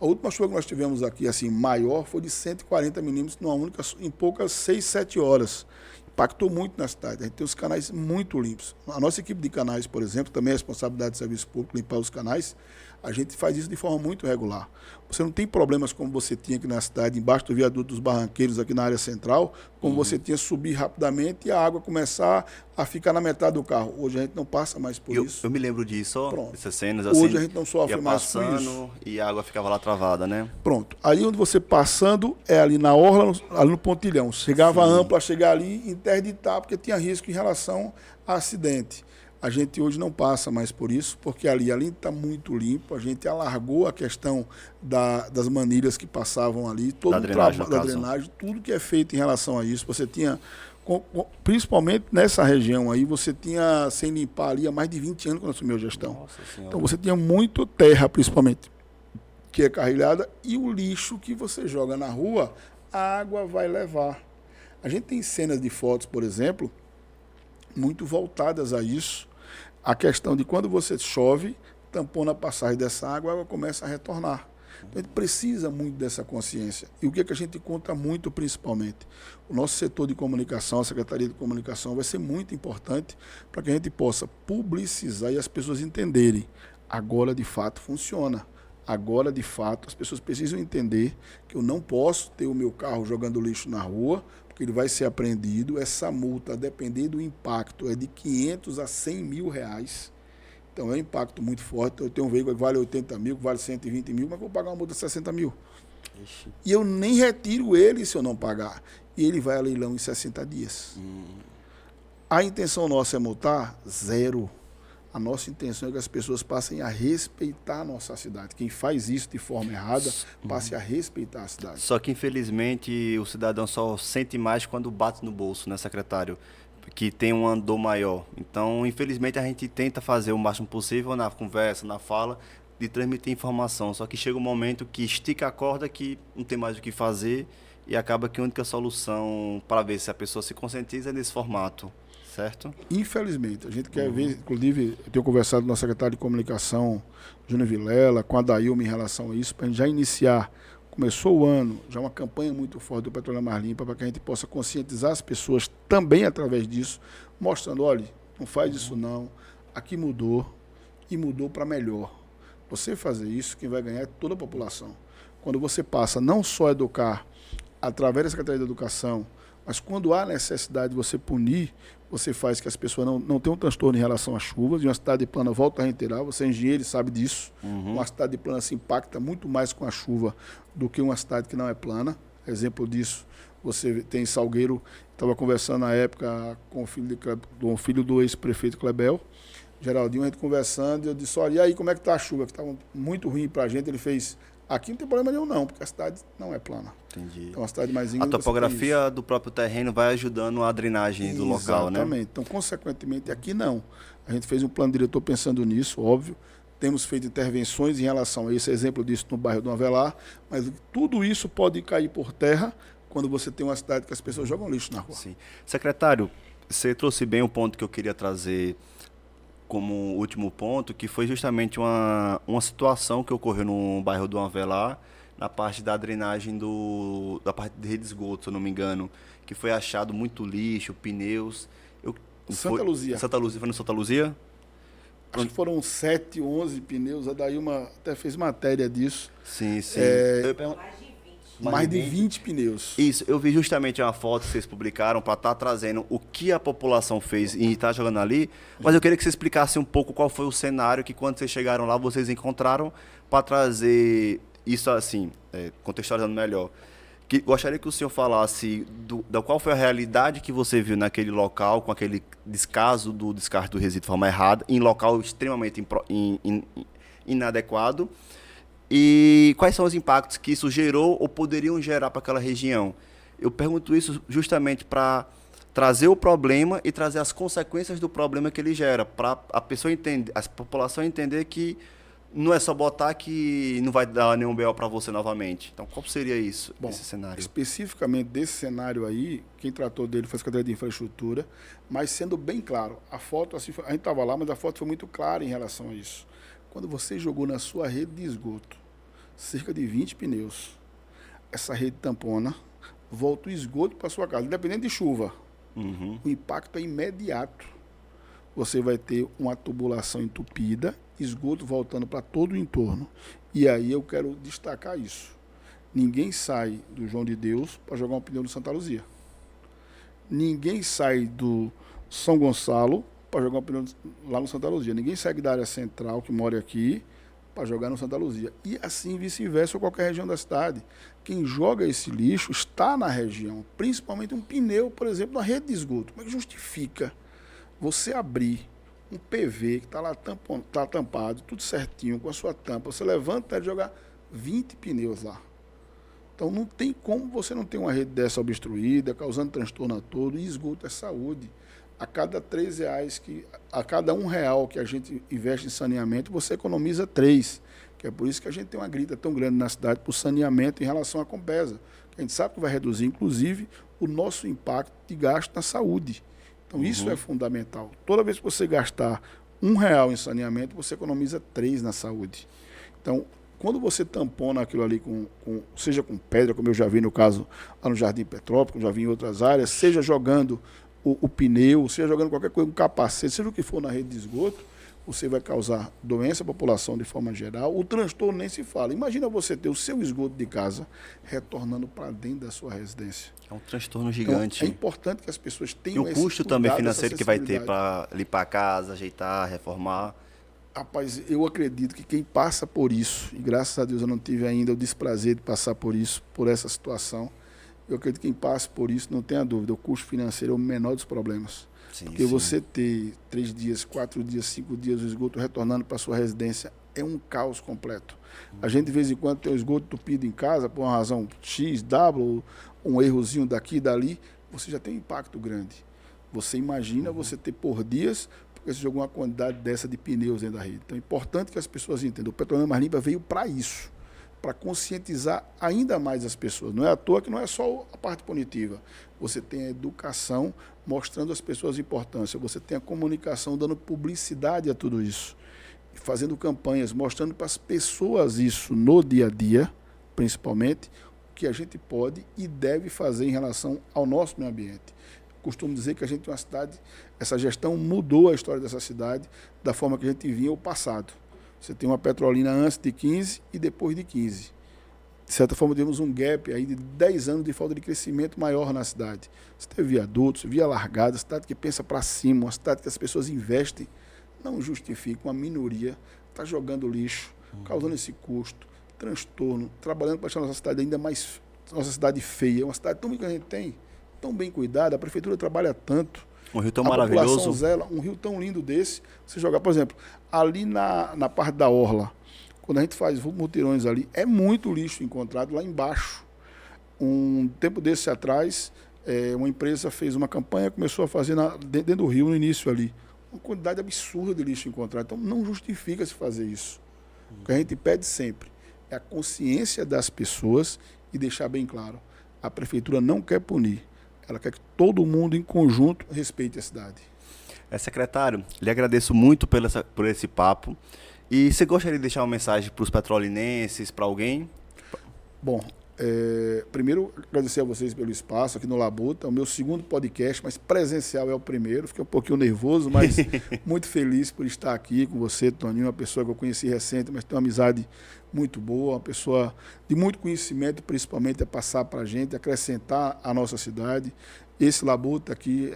A última chuva que nós tivemos aqui, assim, maior, foi de 140 milímetros em poucas 6, 7 horas. Impactou muito na cidade. A gente tem os canais muito limpos. A nossa equipe de canais, por exemplo, também é responsabilidade do serviço público limpar os canais. A gente faz isso de forma muito regular. Você não tem problemas como você tinha aqui na cidade, embaixo do viaduto dos Barranqueiros, aqui na área central, como você tinha subir rapidamente e a água começar a ficar na metade do carro. Hoje a gente não passa mais por isso. Eu me lembro disso, essas cenas assim. Hoje a gente não sofre mais com isso. E a água ficava lá travada, né? Pronto. Aí onde você passando é ali na orla, ali no pontilhão. Chegava amplo a chegar ali, interditar, porque tinha risco em relação a acidente. A gente hoje não passa mais por isso, porque ali está muito limpo, a gente alargou a questão das manilhas que passavam ali, todo o trabalho da drenagem, tudo que é feito em relação a isso. Você tinha, principalmente nessa região aí, você tinha sem limpar ali há mais de 20 anos quando assumiu a gestão. Nossa Senhora. Então você tinha muito terra, principalmente, que é carrilhada, e o lixo que você joga na rua, a água vai levar. A gente tem cenas de fotos, por exemplo, muito voltadas a isso. A questão de quando você chove, tampona a passagem dessa água, a água começa a retornar. Então, a gente precisa muito dessa consciência. E o que, é que a gente conta muito, principalmente? O nosso setor de comunicação, a Secretaria de Comunicação, vai ser muito importante para que a gente possa publicizar e as pessoas entenderem. Agora, de fato, funciona. Agora, de fato, as pessoas precisam entender que eu não posso ter o meu carro jogando lixo na rua, porque ele vai ser apreendido. Essa multa, a depender do impacto, é de 500 a 100 mil reais. Então, é um impacto muito forte. Eu tenho um veículo que vale 80 mil, que vale 120 mil, mas vou pagar uma multa de 60 mil. Ixi. E eu nem retiro ele se eu não pagar. E ele vai a leilão em 60 dias. A intenção nossa é multar? Zero. A nossa intenção é que as pessoas passem a respeitar a nossa cidade. Quem faz isso de forma errada, passe a respeitar a cidade. Só que, infelizmente, o cidadão só sente mais quando bate no bolso, né, secretário? Que tem um andor maior. Então, infelizmente, a gente tenta fazer o máximo possível na conversa, na fala, de transmitir informação. Só que chega um momento que estica a corda, que não tem mais o que fazer, e acaba que a única solução para ver se a pessoa se conscientiza é nesse formato. Certo? Infelizmente, a gente quer ver, inclusive, eu tenho conversado com o secretário de Comunicação, Júnior Vilela, com a Dailma em relação a isso, para a gente já iniciar, começou o ano, já uma campanha muito forte do Petrolina Mais Limpa, para que a gente possa conscientizar as pessoas também através disso, mostrando, olha, não faz isso não, aqui mudou, e mudou para melhor. Você fazer isso, quem vai ganhar é toda a população. Quando você passa não só a educar através da Secretaria de Educação, mas quando há necessidade de você punir, você faz que as pessoas não tenham um transtorno em relação às chuvas. E uma cidade plana, volta a reiterar, você é engenheiro e sabe disso. Uma cidade plana se impacta muito mais com a chuva do que uma cidade que não é plana. Exemplo disso, você tem Salgueiro, estava conversando na época com o filho do ex-prefeito Clebel, Geraldinho, a gente conversando, e eu disse, olha, e aí como é que está a chuva? Que estava muito ruim para a gente. Ele fez, Aqui não tem problema nenhum não, porque a cidade não é plana. Entendi. É uma cidade mais A íngreme. topografia do próprio terreno vai ajudando a drenagem do local, né? Exatamente. Então, consequentemente, aqui não. A gente fez um plano diretor pensando nisso, óbvio. Temos feito intervenções em relação a esse exemplo disso no bairro do Avelar, mas tudo isso pode cair por terra quando você tem uma cidade que as pessoas jogam lixo na rua. Sim. Secretário, você trouxe bem o ponto que eu queria trazer como último ponto, que foi justamente uma situação que ocorreu no bairro do Avelar, na parte da drenagem da parte de rede de esgoto, se eu não me engano, que foi achado muito lixo, pneus. Santa Luzia. Santa Luzia, foi no Santa Luzia? Acho que foram 7, 11 pneus, a Daílma até fez matéria disso. Sim, sim. Mais de 20 pneus. Isso, eu vi justamente uma foto que vocês publicaram para estar trazendo o que a população fez e estar jogando ali, mas eu queria que você explicasse um pouco qual foi o cenário que quando vocês chegaram lá, vocês encontraram para trazer isso assim, contextualizando melhor. Gostaria que o senhor falasse da qual foi a realidade que você viu naquele local, com aquele descaso do descarte do resíduo de forma errada, em local extremamente inadequado, e quais são os impactos que isso gerou ou poderiam gerar para aquela região. Eu pergunto isso justamente para trazer o problema e trazer as consequências do problema que ele gera, para a pessoa entender, a população entender que não é só botar que não vai dar nenhum BO para você novamente. Então, qual seria isso, esse cenário? Especificamente desse cenário aí, quem tratou dele foi a Secretaria de Infraestrutura, mas sendo bem claro, a foto, assim, a gente estava lá, mas a foto foi muito clara em relação a isso. Quando você jogou na sua rede de esgoto cerca de 20 pneus, essa rede tampona, volta o esgoto para sua casa, independente de chuva. O impacto é imediato. Você vai ter uma tubulação entupida, esgoto voltando para todo o entorno. E aí eu quero destacar isso. Ninguém sai do João de Deus para jogar um pneu no Santa Luzia. Ninguém sai do São Gonçalo para jogar um pneu lá no Santa Luzia. Ninguém sai da área central que mora aqui para jogar no Santa Luzia. E assim vice-versa, ou qualquer região da cidade. Quem joga esse lixo está na região, principalmente um pneu, por exemplo, na rede de esgoto. Como é que justifica você abrir um PV que está lá tampado, tudo certinho, com a sua tampa, você levanta e jogar 20 pneus lá? Então não tem como você não ter uma rede dessa obstruída, causando transtorno a todo, e esgoto é saúde. A cada a cada R$1 que a gente investe em saneamento, você economiza 3, que é por isso que a gente tem uma grita tão grande na cidade por saneamento em relação à Compesa. A gente sabe que vai reduzir, inclusive, o nosso impacto de gasto na saúde. Então isso é fundamental. Toda vez que você gastar R$1 em saneamento, você economiza 3 na saúde. Então, quando você tampona aquilo ali, seja com pedra, como eu já vi no caso lá no Jardim Petrópolis, como já vi em outras áreas, seja jogando o pneu, seja jogando qualquer coisa, um capacete, seja o que for na rede de esgoto, você vai causar doença à população de forma geral. O transtorno nem se fala. Imagina você ter o seu esgoto de casa retornando para dentro da sua residência. É um transtorno gigante. Então, é importante que as pessoas tenham esse cuidado. E o custo também financeiro que vai ter para limpar a casa, ajeitar, reformar. Rapaz, eu acredito que quem passa por isso, e graças a Deus eu não tive ainda o desprazer de passar por isso, por essa situação, eu acredito que quem passa por isso, não tenha dúvida, o custo financeiro é o menor dos problemas. Sim, porque você ter 3 dias, 4 dias, 5 dias o esgoto retornando para sua residência é um caos completo. A gente de vez em quando tem o esgoto entupido em casa por uma razão X, W, um errozinho daqui e dali, você já tem um impacto grande. Você imagina você ter por dias, porque você jogou uma quantidade dessa de pneus dentro da rede. Então é importante que as pessoas entendam. O Petrolina Mais Limpa veio para isso, para conscientizar ainda mais as pessoas. Não é à toa que não é só a parte punitiva. Você tem a educação mostrando às pessoas a importância. Você tem a comunicação dando publicidade a tudo isso. Fazendo campanhas, mostrando para as pessoas isso no dia a dia, principalmente, o que a gente pode e deve fazer em relação ao nosso meio ambiente. Costumo dizer que a gente tem uma cidade, essa gestão mudou a história dessa cidade da forma que a gente via o passado. Você tem uma Petrolina antes de 15 e depois de 15. De certa forma, temos um gap aí de 10 anos de falta de crescimento maior na cidade. Você tem viadutos, via largada, cidade que pensa para cima, uma cidade que as pessoas investem. Não justifica uma minoria estar jogando lixo, causando esse custo, transtorno, trabalhando para deixar a nossa cidade ainda mais, nossa cidade feia, uma cidade tão que a gente tem, tão bem cuidada, a prefeitura trabalha tanto. Um rio tão maravilhoso. Zela, um rio tão lindo desse, você jogar, por exemplo, ali na parte da orla, quando a gente faz mutirões ali, é muito lixo encontrado lá embaixo. Um tempo desse atrás, uma empresa fez uma campanha, começou a fazer dentro do rio, no início ali. Uma quantidade absurda de lixo encontrado. Então, não justifica se fazer isso. O que a gente pede sempre é a consciência das pessoas e deixar bem claro, a prefeitura não quer punir, ela quer que todo mundo em conjunto respeite a cidade. Secretário, lhe agradeço muito por esse papo. E você gostaria de deixar uma mensagem para os petrolinenses, para alguém? Bom, primeiro agradecer a vocês pelo espaço aqui no Labuta, o meu segundo podcast, mas presencial é o primeiro. Fiquei um pouquinho nervoso, mas muito feliz por estar aqui com você, Toninho, uma pessoa que eu conheci recente, mas tem uma amizade muito boa, uma pessoa de muito conhecimento, principalmente a passar para a gente, acrescentar a nossa cidade. Esse Labuta aqui,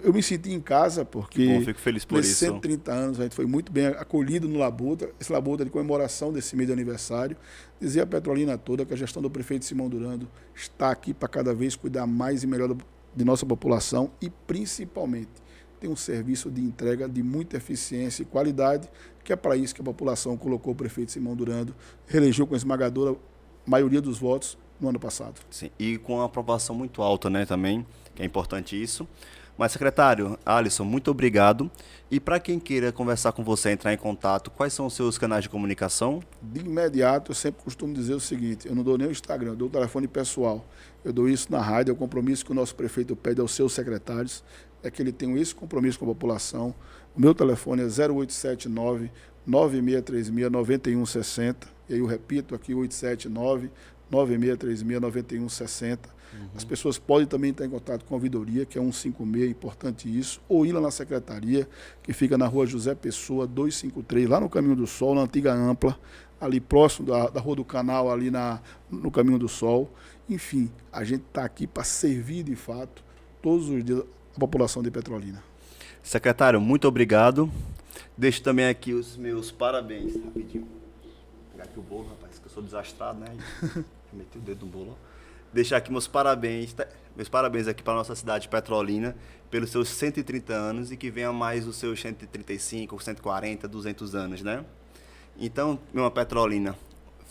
eu me senti em casa, porque bom, fico feliz por nesses isso. 130 anos a gente foi muito bem acolhido no Labuta, esse Labuta de comemoração desse mês de aniversário. Dizer à Petrolina toda que a gestão do prefeito Simão Durando está aqui para cada vez cuidar mais e melhor de nossa população e, principalmente, tem um serviço de entrega de muita eficiência e qualidade, que é para isso que a população colocou o prefeito Simão Durando, reelegeu com esmagadora maioria dos votos no ano passado. Sim, e com uma aprovação muito alta, né, também, que é importante isso. Mas, secretário, Alisson, muito obrigado. E para quem queira conversar com você, entrar em contato, quais são os seus canais de comunicação? De imediato, eu sempre costumo dizer o seguinte, eu não dou nem o Instagram, eu dou o telefone pessoal. Eu dou isso na rádio, é o compromisso que o nosso prefeito pede aos seus secretários, é que ele tenha esse compromisso com a população. O meu telefone é 0879 9636 9160, e aí eu repito aqui, 879 9636 9160. As pessoas podem também estar em contato com a ouvidoria, que é 156, importante isso, ou ir lá na secretaria, que fica na rua José Pessoa, 253, lá no Caminho do Sol, na antiga Ampla, ali próximo da Rua do Canal, ali no Caminho do Sol. Enfim, a gente está aqui para servir de fato todos os dias a população de Petrolina. Secretário, muito obrigado. Deixo também aqui os meus parabéns, rapidinho. Vou pegar aqui o bolo, rapaz, que eu sou desastrado, né? Meti o dedo no bolo. Deixar aqui meus parabéns aqui para a nossa cidade de Petrolina, pelos seus 130 anos e que venha mais os seus 135, 140, 200 anos, né? Então, meu Petrolina,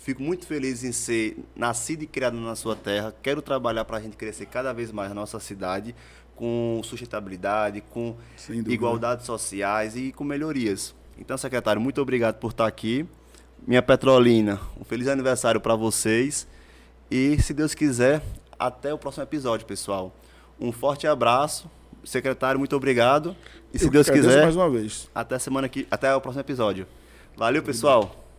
fico muito feliz em ser nascido e criado na sua terra. Quero trabalhar para a gente crescer cada vez mais na nossa cidade, com sustentabilidade, com igualdades sociais e com melhorias. Então, secretário, muito obrigado por estar aqui. Minha Petrolina, um feliz aniversário para vocês. E, se Deus quiser, até o próximo episódio, pessoal. Um forte abraço. Secretário, muito obrigado. E, se Deus quiser, mais uma vez. até o próximo episódio. Valeu, pessoal.